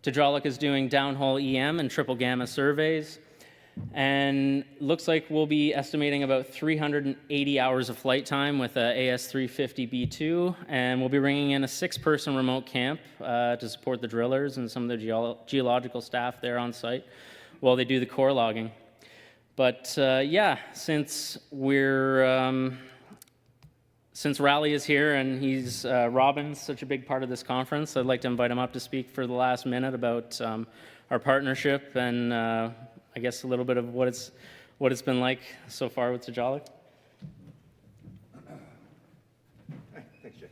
Titjaluk is doing downhole EM and triple gamma surveys. And looks like we'll be estimating about 380 hours of flight time with a AS350B2, and we'll be bringing in a 6-person remote camp to support the drillers and some of the geological staff there on site while they do the core logging. But yeah, since Raleigh is here and Robin's such a big part of this conference, I'd like to invite him up to speak for the last minute about our partnership and I guess a little bit of what it's been like so far with Titjaluk. Thanks, Jay.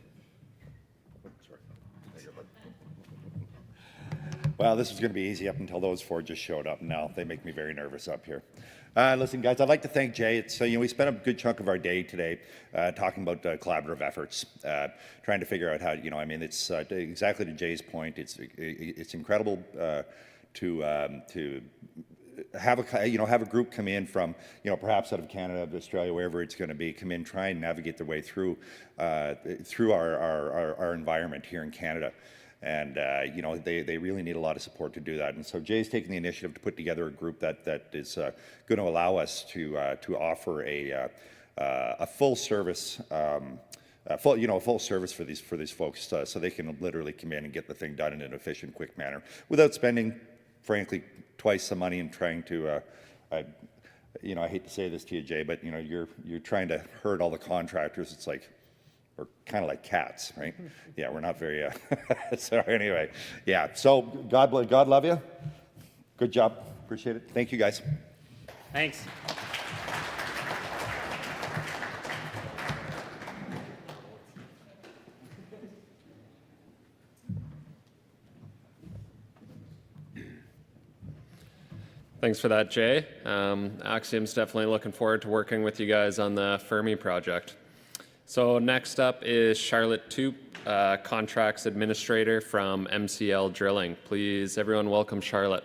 Well, this was going to be easy up until those 4 just showed up. Now they make me very nervous up here. Listen, guys, I'd like to thank Jay. It's we spent a good chunk of our day today talking about collaborative efforts, trying to figure out how it's exactly to Jay's point. It's incredible to have a group come in from perhaps out of Canada, Australia, wherever it's going to be, come in, try and navigate their way through our environment here in Canada. And they really need a lot of support to do that. And so Jay's taken the initiative to put together a group that is going to allow us to offer a full service. Full service for these folks, so they can literally come in and get the thing done in an efficient, quick manner, without spending, frankly, twice the money and trying to. I hate to say this to you, Jay, but you're trying to herd all the contractors. It's like we're kind of like cats, right? Yeah, we're not very. So anyway, yeah. So God love you. Good job. Appreciate it. Thank you, guys. Thanks. Thanks for that, Jay. Axiom's definitely looking forward to working with you guys on the Fermi project. So next up is Charlotte Toope, Contracts Administrator from MCL Drilling. Please, everyone, welcome Charlotte.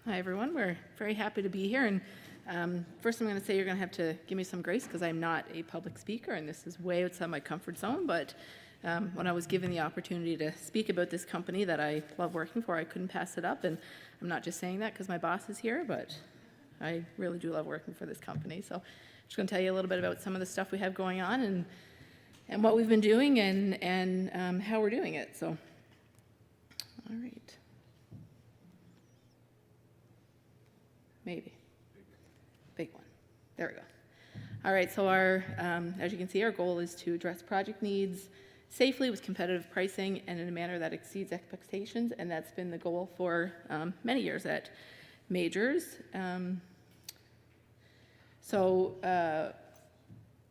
Hi, everyone. We're very happy to be here. And first, I'm going to say you're going to have to give me some grace because I'm not a public speaker, and this is way outside my comfort zone. But when I was given the opportunity to speak about this company that I love working for, I couldn't pass it up. And I'm not just saying that because my boss is here, but I really do love working for this company. So I'm just going to tell you a little bit about some of the stuff we have going on and what we've been doing and how we're doing it. So, all right. Maybe. Big one. There we go. All right, so as you can see, our goal is to address project needs safely with competitive pricing and in a manner that exceeds expectations, and that's been the goal for many years at Majors. We're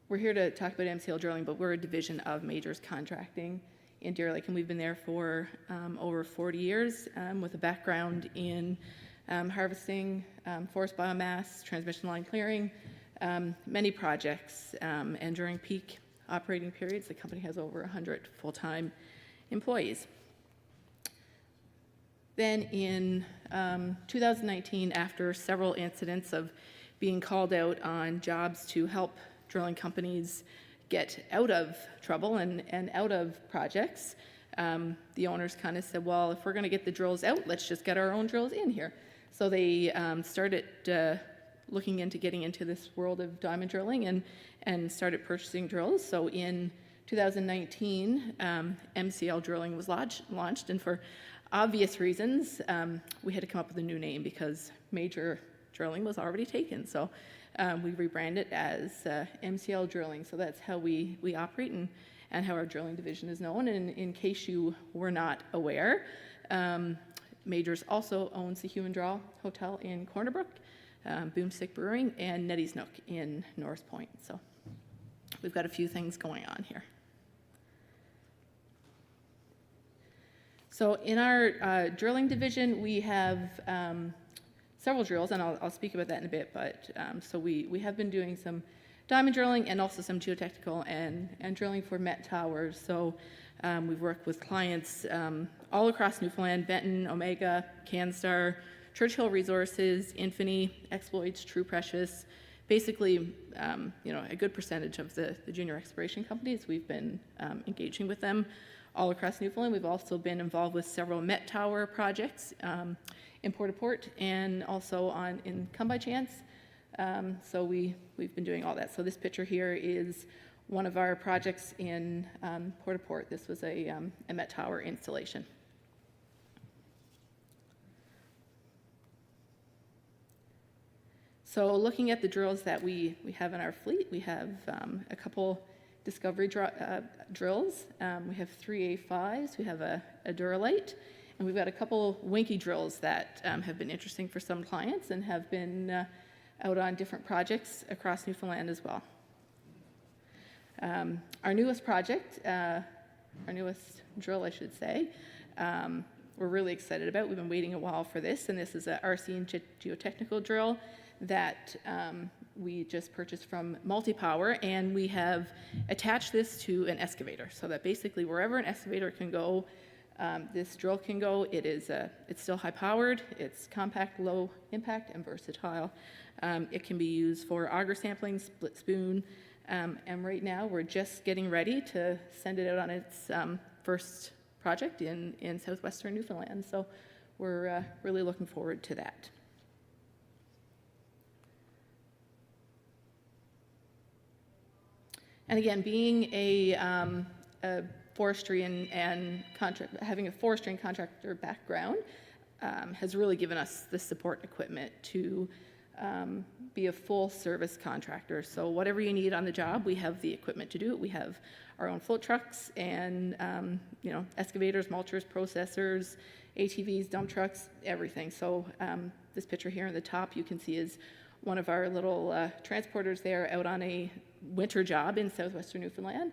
here to talk about MCL Drilling, but we're a division of Majors Contracting in Deer Lake, and we've been there for over 40 years with a background in harvesting forest biomass, transmission line clearing, many projects, and during peak operating periods, the company has over 100 full-time employees. Then in 2019, after several incidents of being called out on jobs to help drilling companies get out of trouble and out of projects, the owners kind of said, well, if we're going to get the drills out, let's just get our own drills in here. So they started looking into getting into this world of diamond drilling and started purchasing drills. So in 2019, MCL Drilling was launched, and for obvious reasons, we had to come up with a new name because Major Drilling was already taken. So we rebranded as MCL Drilling. So that's how we operate and how our drilling division is known. And in case you were not aware, Majors also owns the Hue and Draw Hotel in Corner Brook, Boomstick Brewing, and Nettie's Nook in North Point. So we've got a few things going on here. So in our drilling division, we have several drills, and I'll speak about that in a bit. But so we have been doing some diamond drilling and also some geotechnical and drilling for met towers. So we've worked with clients all across Newfoundland: Benton, Omega, CanStar, Churchill Resources, Infini, Exploits, True Precious. Basically, a good percentage of the junior exploration companies, we've been engaging with them all across Newfoundland. We've also been involved with several met tower projects in Port-au-Port and also in Come By Chance. So we've been doing all that. So this picture here is one of our projects in Port-au-Port. This was a met tower installation. So looking at the drills that we have in our fleet, we have a couple discovery drills. We have 3 A5s, we have a Duralite, and we've got a couple Winky drills that have been interesting for some clients and have been out on different projects across Newfoundland as well. Our newest project, our newest drill, I should say, we're really excited about. We've been waiting a while for this, and this is a RC and geotechnical drill that we just purchased from Multipower, and we have attached this to an excavator, so that basically wherever an excavator can go, this drill can go. It's still high powered, it's compact, low impact, and versatile. It can be used for auger sampling, split spoon, and right now we're just getting ready to send it out on its first project in southwestern Newfoundland, so we're really looking forward to that. And again, being a forestry and having a forestry and contractor background has really given us the support equipment to be a full service contractor. So whatever you need on the job, we have the equipment to do it. We have our own float trucks and excavators, mulchers, processors, ATVs, dump trucks, everything. So this picture here on the top you can see is one of our little transporters there out on a winter job in southwestern Newfoundland.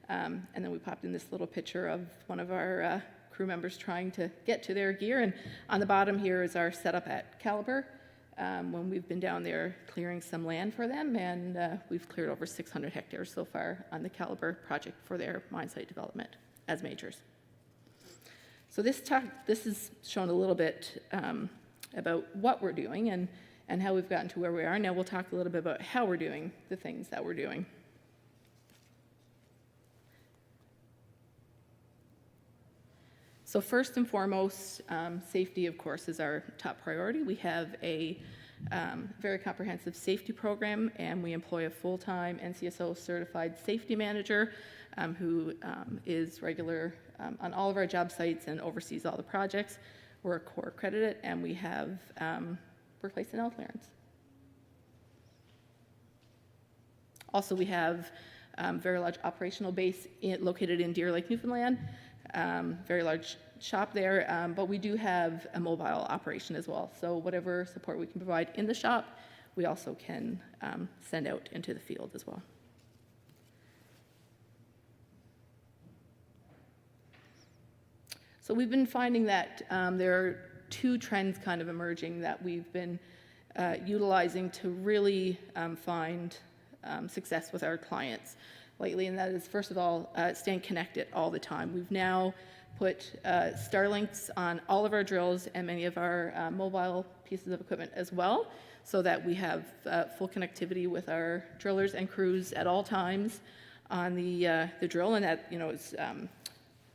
And then we popped in this little picture of one of our crew members trying to get to their gear. And on the bottom here is our setup at Calibre, when we've been down there clearing some land for them, and we've cleared over 600 hectares so far on the Calibre project for their mine site development as majors. So this is shown a little bit about what we're doing and how we've gotten to where we are. Now we'll talk a little bit about how we're doing the things that we're doing. So first and foremost, safety, of course, is our top priority. We have a very comprehensive safety program, and we employ a full-time NCSO certified safety manager who is regular on all of our job sites and oversees all the projects. We're a core accredited, and we have workplace and L clearance. Also, we have very large operational base located in Deer Lake, Newfoundland. Very large shop there, but we do have a mobile operation as well. So whatever support we can provide in the shop, we also can send out into the field as well. So we've been finding that there are two trends kind of emerging that we've been utilizing to really find success with our clients lately, and that is, first of all, staying connected all the time. We've now put Starlinks on all of our drills and many of our mobile pieces of equipment as well, so that we have full connectivity with our drillers and crews at all times on the drill, and that is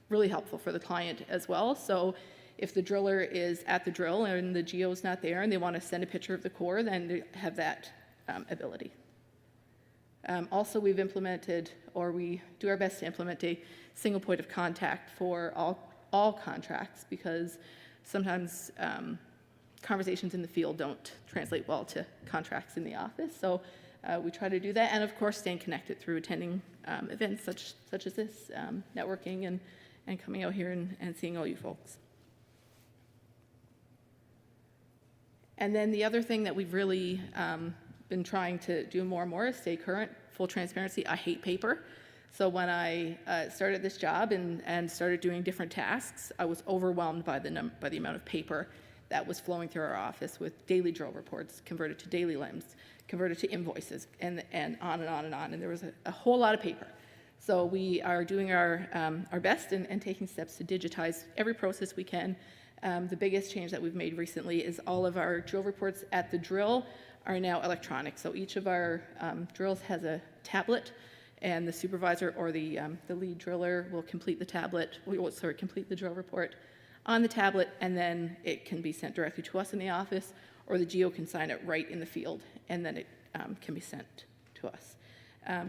really helpful for the client as well. So if the driller is at the drill and the geo's not there and they want to send a picture of the core, then they have that ability. Also, we've implemented, or we do our best to implement, a single point of contact for all contracts, because sometimes conversations in the field don't translate well to contracts in the office. So we try to do that, and of course staying connected through attending events such as this, networking and coming out here and seeing all you folks. And then the other thing that we've really been trying to do more and more is stay current. Full transparency, I hate paper. So when I started this job and started doing different tasks, I was overwhelmed by the amount of paper that was flowing through our office with daily drill reports, converted to daily limbs, converted to invoices, and on and on and on. And there was a whole lot of paper. So we are doing our best and taking steps to digitize every process we can. The biggest change that we've made recently is all of our drill reports at the drill are now electronic. So each of our drills has a tablet, and the supervisor or the lead driller will complete complete the drill report on the tablet, and then it can be sent directly to us in the office, or the geo can sign it right in the field, and then it can be sent to us.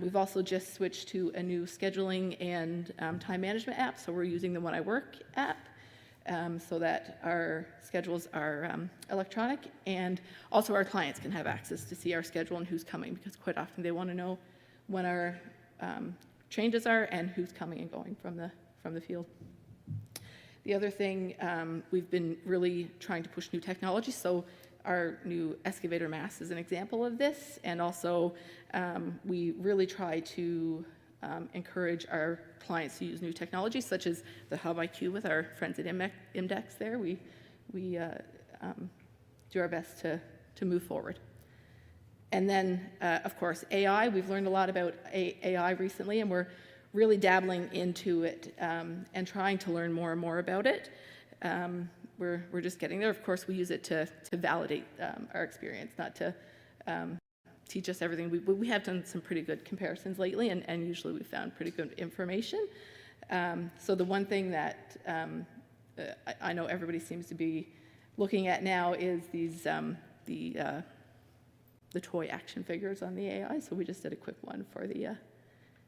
We've also just switched to a new scheduling and time management app, so we're using the When I Work app, so that our schedules are electronic, and also our clients can have access to see our schedule and who's coming, because quite often they want to know when our changes are and who's coming and going from the field. The other thing, we've been really trying to push new technology, so our new excavator mass is an example of this, and also we really try to encourage our clients to use new technology, such as the Hub IQ with our friends at IMDEX there. We do our best to move forward. And then, of course, AI. We've learned a lot about AI recently, and we're really dabbling into it and trying to learn more and more about it. We're just getting there. Of course, we use it to validate our experience, not to teach us everything. We have done some pretty good comparisons lately, and usually we've found pretty good information. So the one thing that I know everybody seems to be looking at now is these the toy action figures on the AI. So we just did a quick one for the.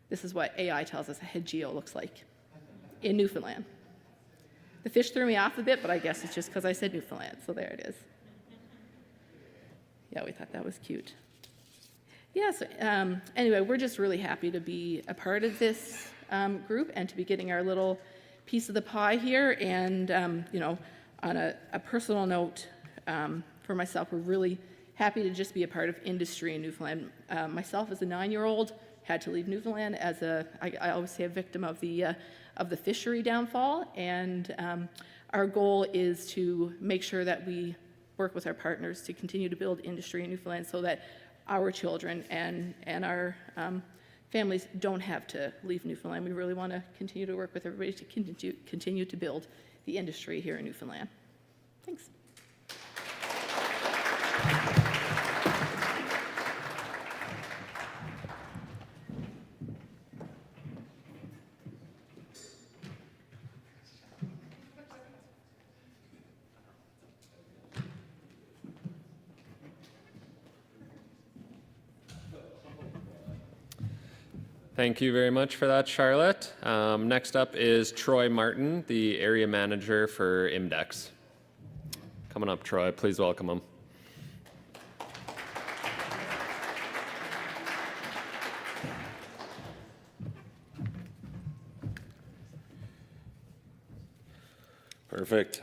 This is what AI tells us a head geo looks like in Newfoundland. The fish threw me off a bit, but I guess it's just because I said Newfoundland, so there it is. Yeah, we thought that was cute. Yeah, so anyway, we're just really happy to be a part of this group and to be getting our little piece of the pie here. And, you know, on a personal note, for myself, we're really happy to just be a part of industry in Newfoundland. Myself, as a 9-year-old, had to leave Newfoundland as I always say, a victim of the fishery downfall. And our goal is to make sure that we work with our partners to continue to build industry in Newfoundland so that our children and our families don't have to leave Newfoundland. We really want to continue to work with everybody to continue to build the industry here in Newfoundland. Thanks. Thank you very much for that, Charlotte. Next up is Troy Martin, the area manager for IMDEX. Coming up, Troy, please welcome him. Perfect.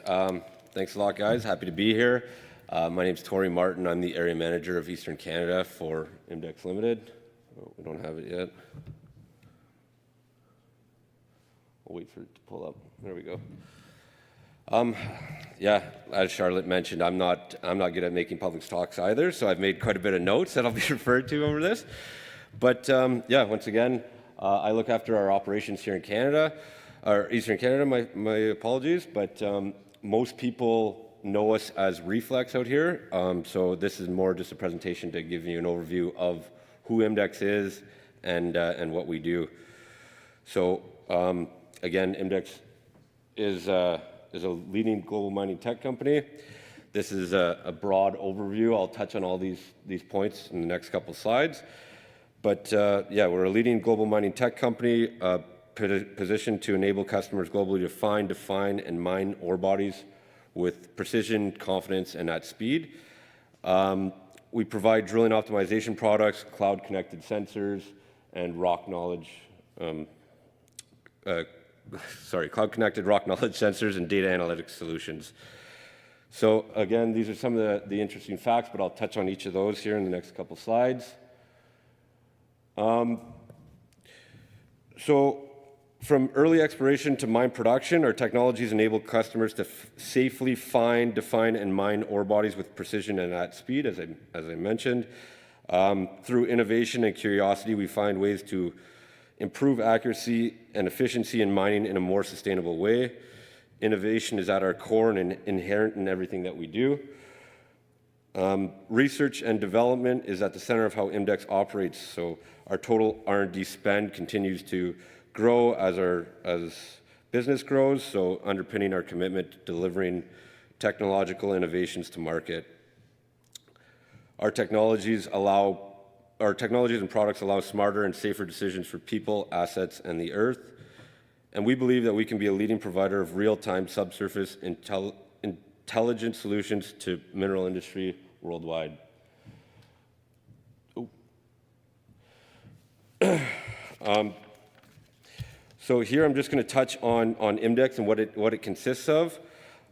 Thanks a lot, guys. Happy to be here. My name is Tory Martin. I'm the area manager of Eastern Canada for IMDEX Limited. Oh, we don't have it yet. I'll wait for it to pull up. There we go. Yeah, as Charlotte mentioned, I'm not good at making public talks either, so I've made quite a bit of notes that I'll be referred to over this. But yeah, once again, I look after our operations here in Canada, or Eastern Canada, my apologies, but most people know us as Reflex out here, so this is more just a presentation to give you an overview of who IMDEX is and what we do. So again, IMDEX is a leading global mining tech company. This is a broad overview. I'll touch on all these points in the next couple slides. But yeah, we're a leading global mining tech company positioned to enable customers globally to find, define, and mine ore bodies with precision, confidence, and at speed. We provide drilling optimization products, cloud-connected sensors, and cloud-connected rock knowledge sensors and data analytics solutions. So again, these are some of the interesting facts, but I'll touch on each of those here in the next couple slides. So From early exploration to mine production, our technologies enable customers to safely find, define, and mine ore bodies with precision and at speed, as I mentioned. Through innovation and curiosity, we find ways to improve accuracy and efficiency in mining in a more sustainable way. Innovation is at our core and inherent in everything that we do. Research and development is at the center of how IMDEX operates. So our total R&D spend continues to grow as business grows, so underpinning our commitment to delivering technological innovations to market. Our technologies and products allow smarter and safer decisions for people, assets, and the earth. And we believe that we can be a leading provider of real-time subsurface intelligent solutions to mineral industry worldwide. So here I'm just going to touch on IMDEX and what it consists of.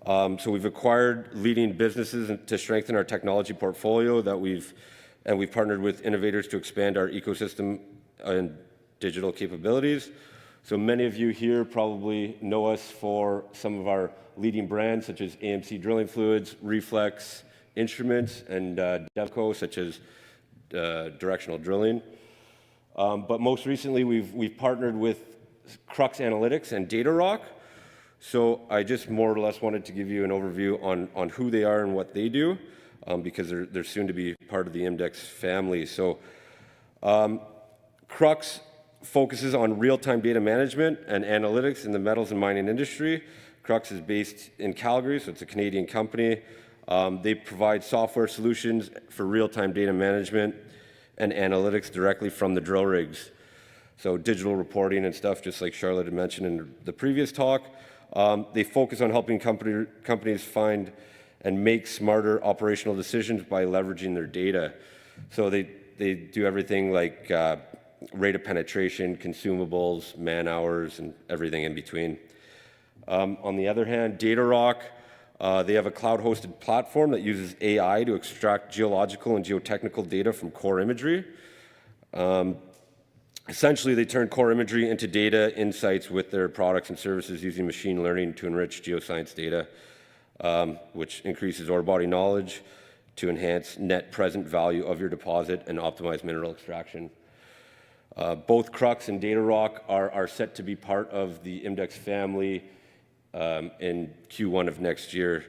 So we've acquired leading businesses to strengthen our technology portfolio we've partnered with innovators to expand our ecosystem and digital capabilities. So many of you here probably know us for some of our leading brands such as AMC Drilling Fluids, Reflex Instruments, and Devco, such as directional drilling. But most recently, we've partnered with Crux Analytics and DataRock. So I just more or less wanted to give you an overview on who they are and what they do, because they're soon to be part of the IMDEX family. So Crux focuses on real-time data management and analytics in the metals and mining industry. Crux is based in Calgary, so it's a Canadian company. They provide software solutions for real-time data management and analytics directly from the drill rigs. So digital reporting and stuff, just like Charlotte had mentioned in the previous talk. They focus on helping companies find and make smarter operational decisions by leveraging their data. So they do everything like rate of penetration, consumables, man hours, and everything in between. On the other hand, DataRock, they have a cloud-hosted platform that uses AI to extract geological and geotechnical data from core imagery. Essentially, they turn core imagery into data insights with their products and services using machine learning to enrich geoscience data, which increases ore body knowledge to enhance net present value of your deposit and optimize mineral extraction. Both Crux and DataRock are set to be part of the IMDEX family in Q1 of next year.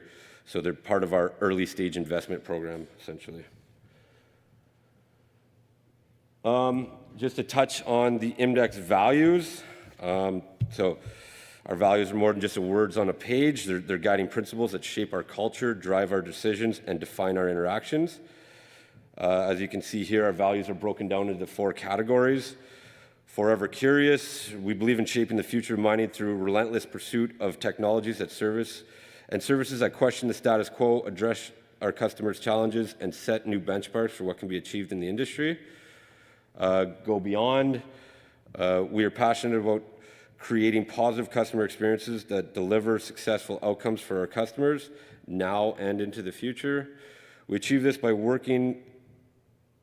So they're part of our early stage investment program, essentially. Just to touch on the IMDEX values. So our values are more than just words on a page. They're guiding principles that shape our culture, drive our decisions, and define our interactions. As you can see here, our values are broken down into 4 categories. Forever curious, we believe in shaping the future of mining through relentless pursuit of technologies that services that question the status quo, address our customers' challenges, and set new benchmarks for what can be achieved in the industry. Go beyond. We are passionate about creating positive customer experiences that deliver successful outcomes for our customers now and into the future. We achieve this by working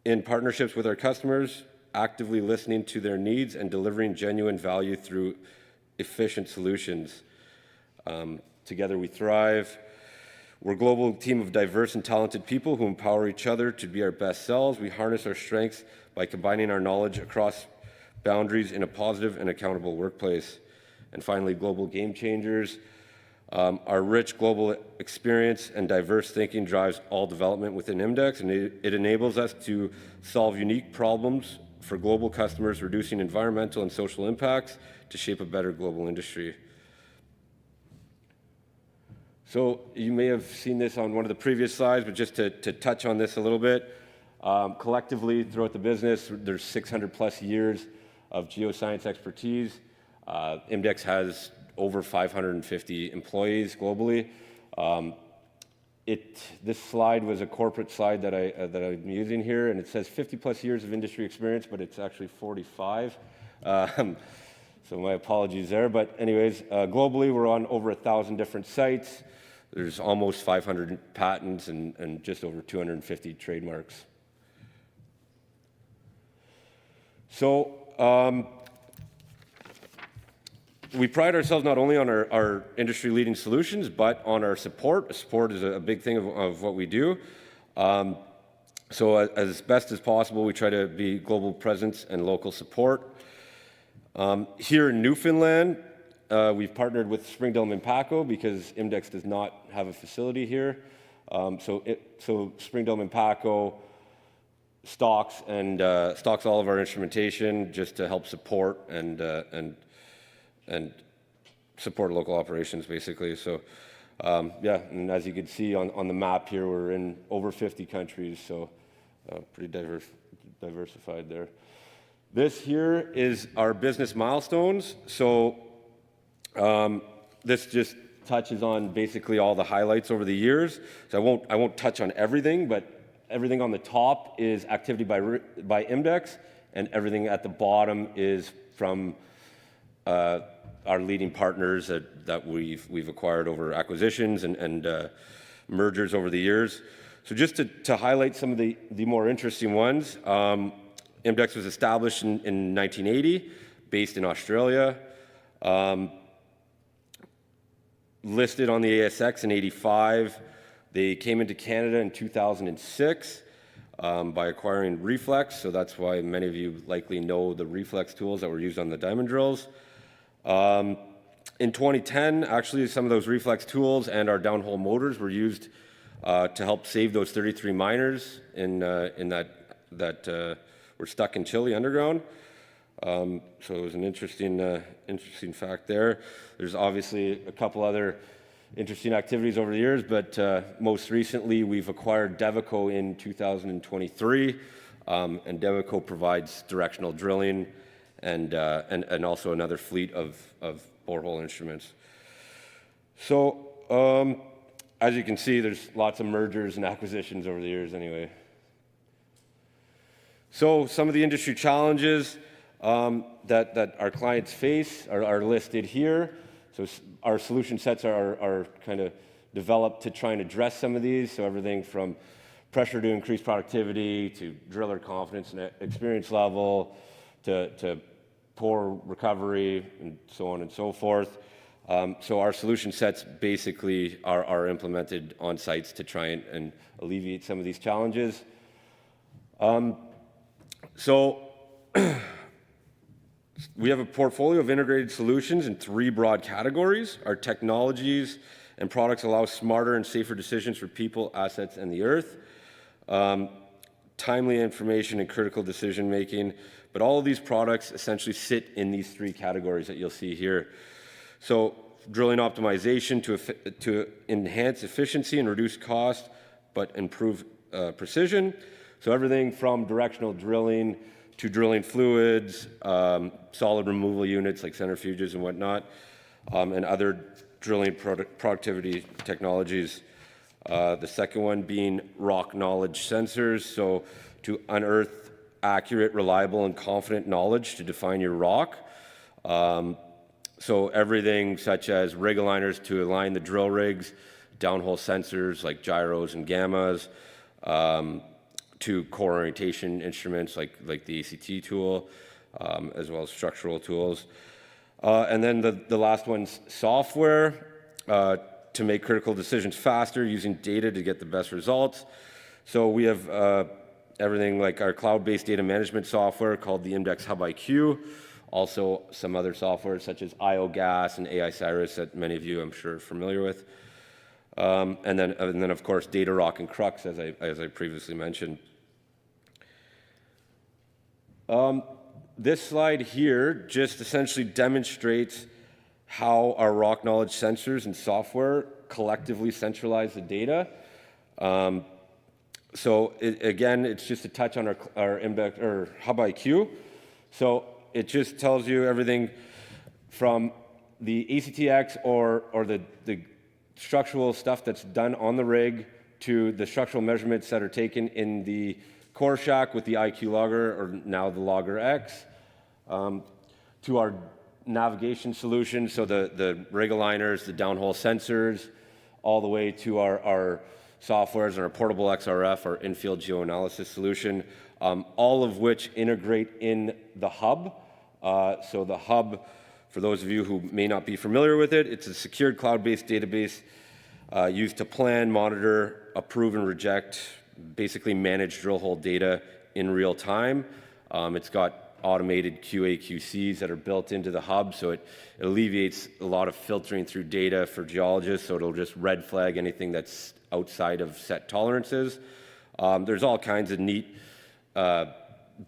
in partnerships with our customers, actively listening to their needs, and delivering genuine value through efficient solutions. Together we thrive. We're a global team of diverse and talented people who empower each other to be our best selves. We harness our strengths by combining our knowledge across boundaries in a positive and accountable workplace. And finally, global game changers. Our rich global experience and diverse thinking drives all development within IMDEX, and it enables us to solve unique problems for global customers, reducing environmental and social impacts to shape a better global industry. So you may have seen this on one of the previous slides, but just to touch on this a little bit, collectively throughout the business, there's 600 plus years of geoscience expertise. IMDEX has over 550 employees globally. This slide was a corporate slide that I'm using here, and it says 50 plus years of industry experience, but it's actually 45. So my apologies there. But anyways, globally, we're on over 1,000 different sites. There's almost 500 patents and just over 250 trademarks. So we pride ourselves not only on our industry-leading solutions, but on our support. Support is a big thing of what we do. So as best as possible, we try to be global presence and local support. Here in Newfoundland, we've partnered with Springdale Minpaco because IMDEX does not have a facility here. So Springdale Minpaco stocks all of our instrumentation just to help support and support local operations, basically. So yeah, and as you can see on the map here, we're in over 50 countries, so pretty diversified there. This here is our business milestones. So this just touches on basically all the highlights over the years. So I won't touch on everything, but everything on the top is activity by IMDEX, and everything at the bottom is from our leading partners that we've acquired over acquisitions and mergers over the years. So just to highlight some of the more interesting ones, IMDEX was established in 1980, based in Australia. Listed on the ASX in 85. They came into Canada in 2006 by acquiring Reflex, so that's why many of you likely know the Reflex tools that were used on the diamond drills. In 2010, actually, some of those Reflex tools and our downhole motors were used to help save those 33 miners in that were stuck in Chile underground. So it was an interesting fact there. There's obviously a couple other interesting activities over the years, but most recently we've acquired Devico in 2023, and Devico provides directional drilling and also another fleet of borehole instruments. So as you can see, there's lots of mergers and acquisitions over the years anyway. So some of the industry challenges that our clients face are listed here. So our solution sets are kind of developed to try and address some of these. So everything from pressure to increase productivity, to driller confidence and experience level, to poor recovery, and so on and so forth. So our solution sets basically are implemented on sites to try and alleviate some of these challenges. So we have a portfolio of integrated solutions in 3 broad categories. Our technologies and products allow smarter and safer decisions for people, assets, and the earth. Timely information and critical decision making. But all of these products essentially sit in these 3 categories that you'll see here. So drilling optimization to enhance efficiency and reduce cost, but improve precision. So everything from directional drilling to drilling fluids, solid removal units like centrifuges and whatnot, and other drilling productivity technologies. The second one being rock knowledge sensors, so to unearth accurate, reliable, and confident knowledge to define your rock. So everything such as rig aligners to align the drill rigs, downhole sensors like gyros and gammas, to core orientation instruments like the ACT tool, as well as structural tools. And then the last one's software to make critical decisions faster using data to get the best results. So we have everything like our cloud-based data management software called the IMDEX Hub IQ, also some other software such as IOGAS and AI Cyrus that many of you I'm sure are familiar with. And then of course Data Rock and Crux as I previously mentioned. This slide here just essentially demonstrates how our rock knowledge sensors and software collectively centralize the data. So again, it's just a touch on our IMDEX or Hub IQ. So it just tells you everything from the ACTX or the structural stuff that's done on the rig to the structural measurements that are taken in the core shack with the IQ logger, or now the Logger X, to our navigation solution, so the rig aligners, the downhole sensors, all the way to our softwares and our portable XRF, our in-field geoanalysis solution, all of which integrate in the hub. So the hub For those of you who may not be familiar with it, it's a secured cloud-based database used to plan, monitor, approve, and reject, basically manage drill hole data in real time. It's got automated QA/QCs that are built into the hub, so it alleviates a lot of filtering through data for geologists, so it'll just red flag anything that's outside of set tolerances. There's all kinds of neat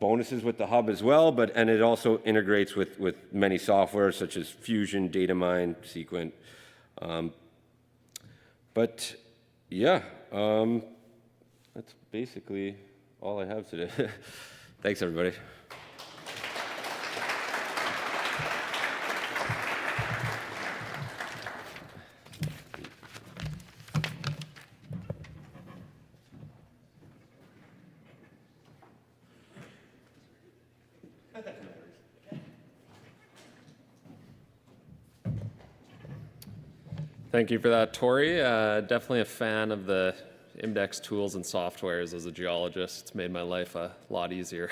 bonuses with the hub as well, and it also integrates with many software such as Fusion, Datamine, Sequent. But yeah, that's basically all I have today. Thanks, everybody. Thank you for that, Tory. Definitely a fan of the IMDEX tools and softwares as a geologist. It's made my life a lot easier.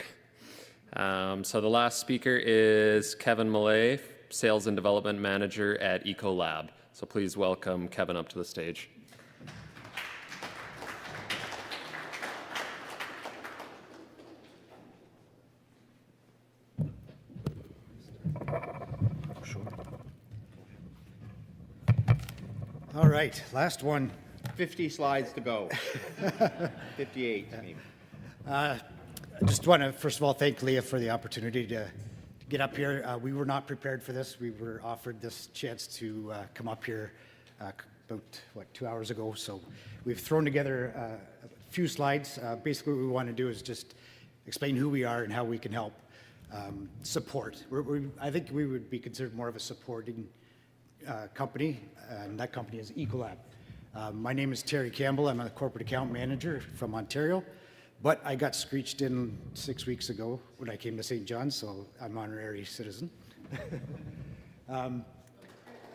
So the last speaker is Kevin Millay, Sales and Development Manager at EcoLab. So please welcome Kevin up to the stage. All right, last one. 50 slides to go. 58, maybe. I just want to, first of all, thank Leah for the opportunity to get up here. We were not prepared for this. We were offered this chance to come up here about, 2 hours ago. So we've thrown together a few slides. Basically, what we want to do is just explain who we are and how we can help support. I think we would be considered more of a supporting company, and that company is EcoLab. My name is Terry Campbell. I'm a corporate account manager from Ontario, but I got screeched in 6 weeks ago when I came to St. John's, so I'm an honorary citizen.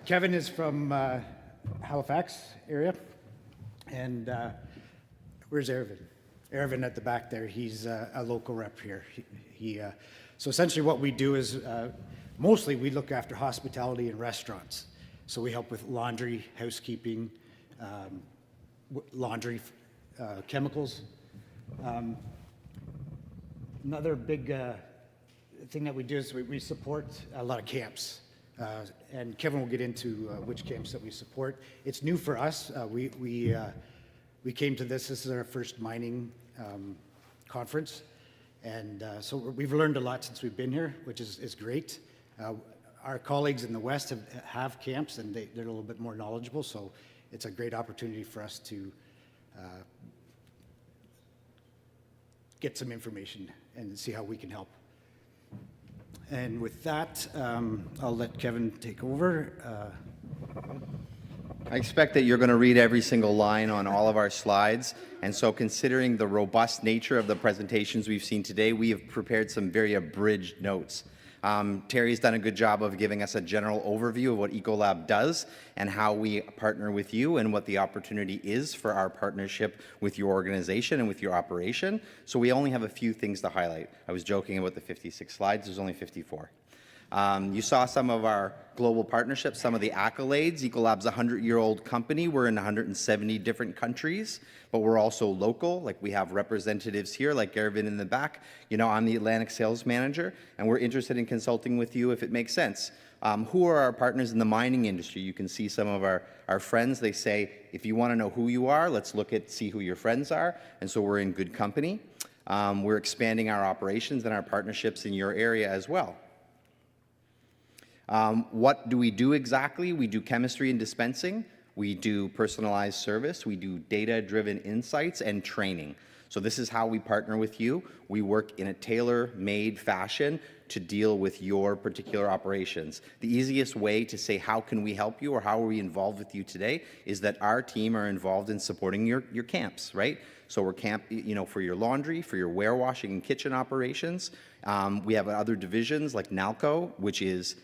Kevin is from Halifax area, and where's Ervin? Ervin at the back there. He's a local rep here. So essentially what we do is mostly we look after hospitality and restaurants. So we help with laundry, housekeeping, laundry, chemicals. Another big thing that we do is we support a lot of camps. And Kevin will get into which camps that we support. It's new for us. We came to this is our first mining conference. And so we've learned a lot since we've been here, which is great. Our colleagues in the West have camps, and they're a little bit more knowledgeable, so it's a great opportunity for us to get some information and see how we can help. And with that, I'll let Kevin take over. I expect that you're going to read every single line on all of our slides, and so considering the robust nature of the presentations we've seen today, we have prepared some very abridged notes. Terry's done a good job of giving us a general overview of what EcoLab does and how we partner with you and what the opportunity is for our partnership with your organization and with your operation. So we only have a few things to highlight. I was joking about the 56 slides. There's only 54. You saw some of our global partnerships, some of the accolades. EcoLab's a 100-year-old company. We're in 170 different countries, but we're also local. Like we have representatives here, like Gervin in the back. You know, I'm the Atlantic sales manager, and we're interested in consulting with you if it makes sense. Who are our partners in the mining industry? You can see some of our friends. They say, if you want to know who you are, let's see who your friends are. And so we're in good company. We're expanding our operations and our partnerships in your area as well. What do we do exactly? We do chemistry and dispensing. We do personalized service. We do data-driven insights and training. So this is how we partner with you. We work in a tailor-made fashion to deal with your particular operations. The easiest way to say how can we help you or how are we involved with you today is that our team are involved in supporting your camps, right? So we're for your laundry, for your warewashing and kitchen operations. We have other divisions like NALCO, which is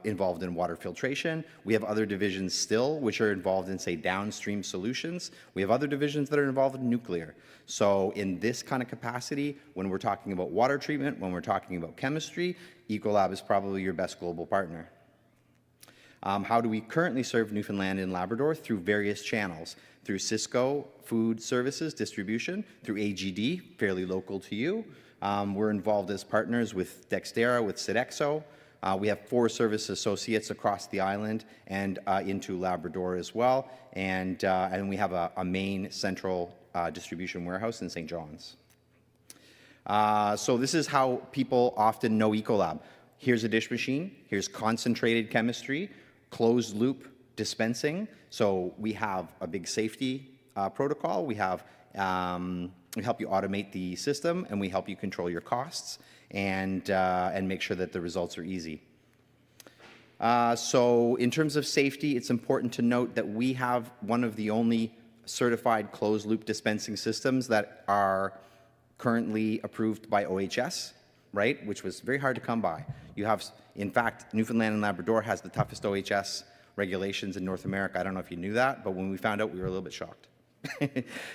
involved in water filtration. We have other divisions still, which are involved in, say, downstream solutions. We have other divisions that are involved in nuclear. So in this kind of capacity, when we're talking about water treatment, when we're talking about chemistry, EcoLab is probably your best global partner. How do we currently serve Newfoundland and Labrador? Through various channels, through Cisco Food Services Distribution, through AGD, fairly local to you. We're involved as partners with Dexterra, with Sodexo. We have 4 service associates across the island and into Labrador as well. And we have a main central distribution warehouse in St. John's. So this is how people often know EcoLab. Here's a dish machine. Here's concentrated chemistry, closed loop dispensing. So we have a big safety protocol. We help you automate the system, and we help you control your costs and make sure that the results are easy. So in terms of safety, it's important to note that we have one of the only certified closed loop dispensing systems that are currently approved by OHS, right, which was very hard to come by. You have, in fact, Newfoundland and Labrador has the toughest OHS regulations in North America. I don't know if you knew that, but when we found out, we were a little bit shocked.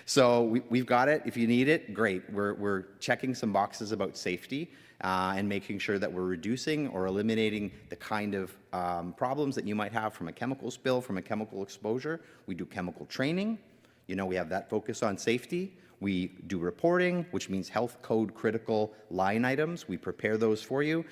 So we've got it. If you need it, great. We're checking some boxes about safety and making sure that we're reducing or eliminating the kind of problems that you might have from a chemical spill, from a chemical exposure. We do chemical training. You know, we have that focus on safety. We do reporting, which means health code critical line items. We prepare those for you.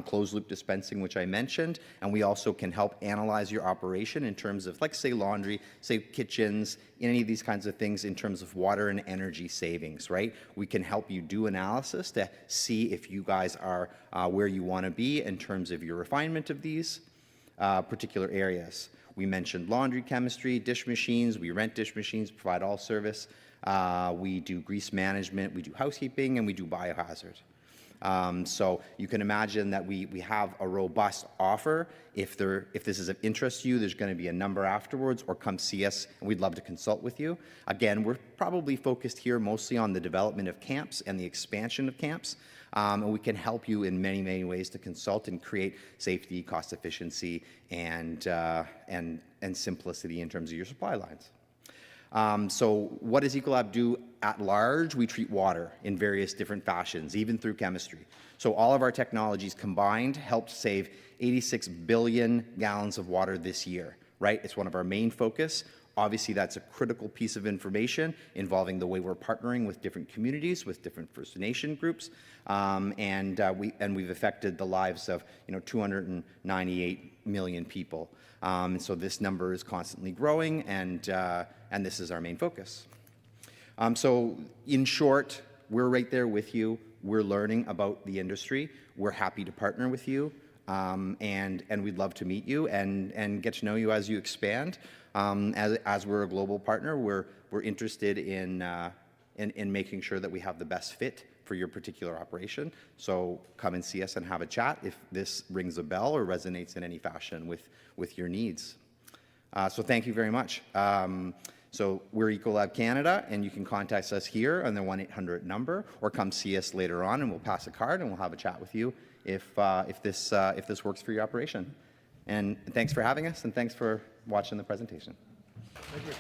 Closed loop dispensing, which I mentioned. And we also can help analyze your operation in terms of, like, say, laundry, say, kitchens, any of these kinds of things in terms of water and energy savings, right? We can help you do analysis to see if you guys are where you want to be in terms of your refinement of these particular areas. We mentioned laundry chemistry, dish machines. We rent dish machines, provide all service. We do grease management, we do housekeeping, and we do biohazard. So you can imagine that we have a robust offer. If this is of interest to you, there's going to be a number afterwards, or come see us, and we'd love to consult with you. Again, we're probably focused here mostly on the development of camps and the expansion of camps, and we can help you in many, many ways to consult and create safety, cost efficiency, and simplicity in terms of your supply lines. So what does EcoLab do at large? We treat water in various different fashions, even through chemistry. So all of our technologies combined helped save 86 billion gallons of water this year, right? It's one of our main focus. Obviously, that's a critical piece of information involving the way we're partnering with different communities, with different First Nation groups, and we've affected the lives of 298 million people. And so this number is constantly growing, and this is our main focus. So in short, we're right there with you. We're learning about the industry. We're happy to partner with you, and we'd love to meet you and get to know you as you expand. As we're a global partner, we're interested in making sure that we have the best fit for your particular operation. So come and see us and have a chat if this rings a bell or resonates in any fashion with your needs. So thank you very much. So we're EcoLab Canada, and you can contact us here on the 1-800 number, or come see us later on, and we'll pass a card and we'll have a chat with you if this works for your operation. And thanks for having us, and thanks for watching the presentation. Thank you.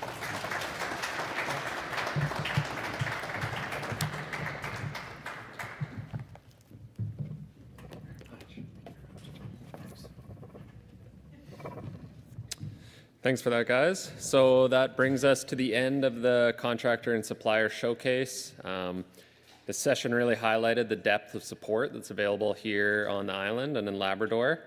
Thanks for that, guys. So that brings us to the end of the Contractor and Supplier Showcase. The session really highlighted the depth of support that's available here on the island and in Labrador.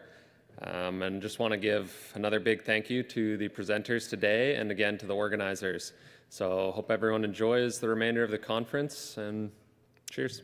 And just want to give another big thank you to the presenters today, and again to the organizers. So hope everyone enjoys the remainder of the conference, and cheers.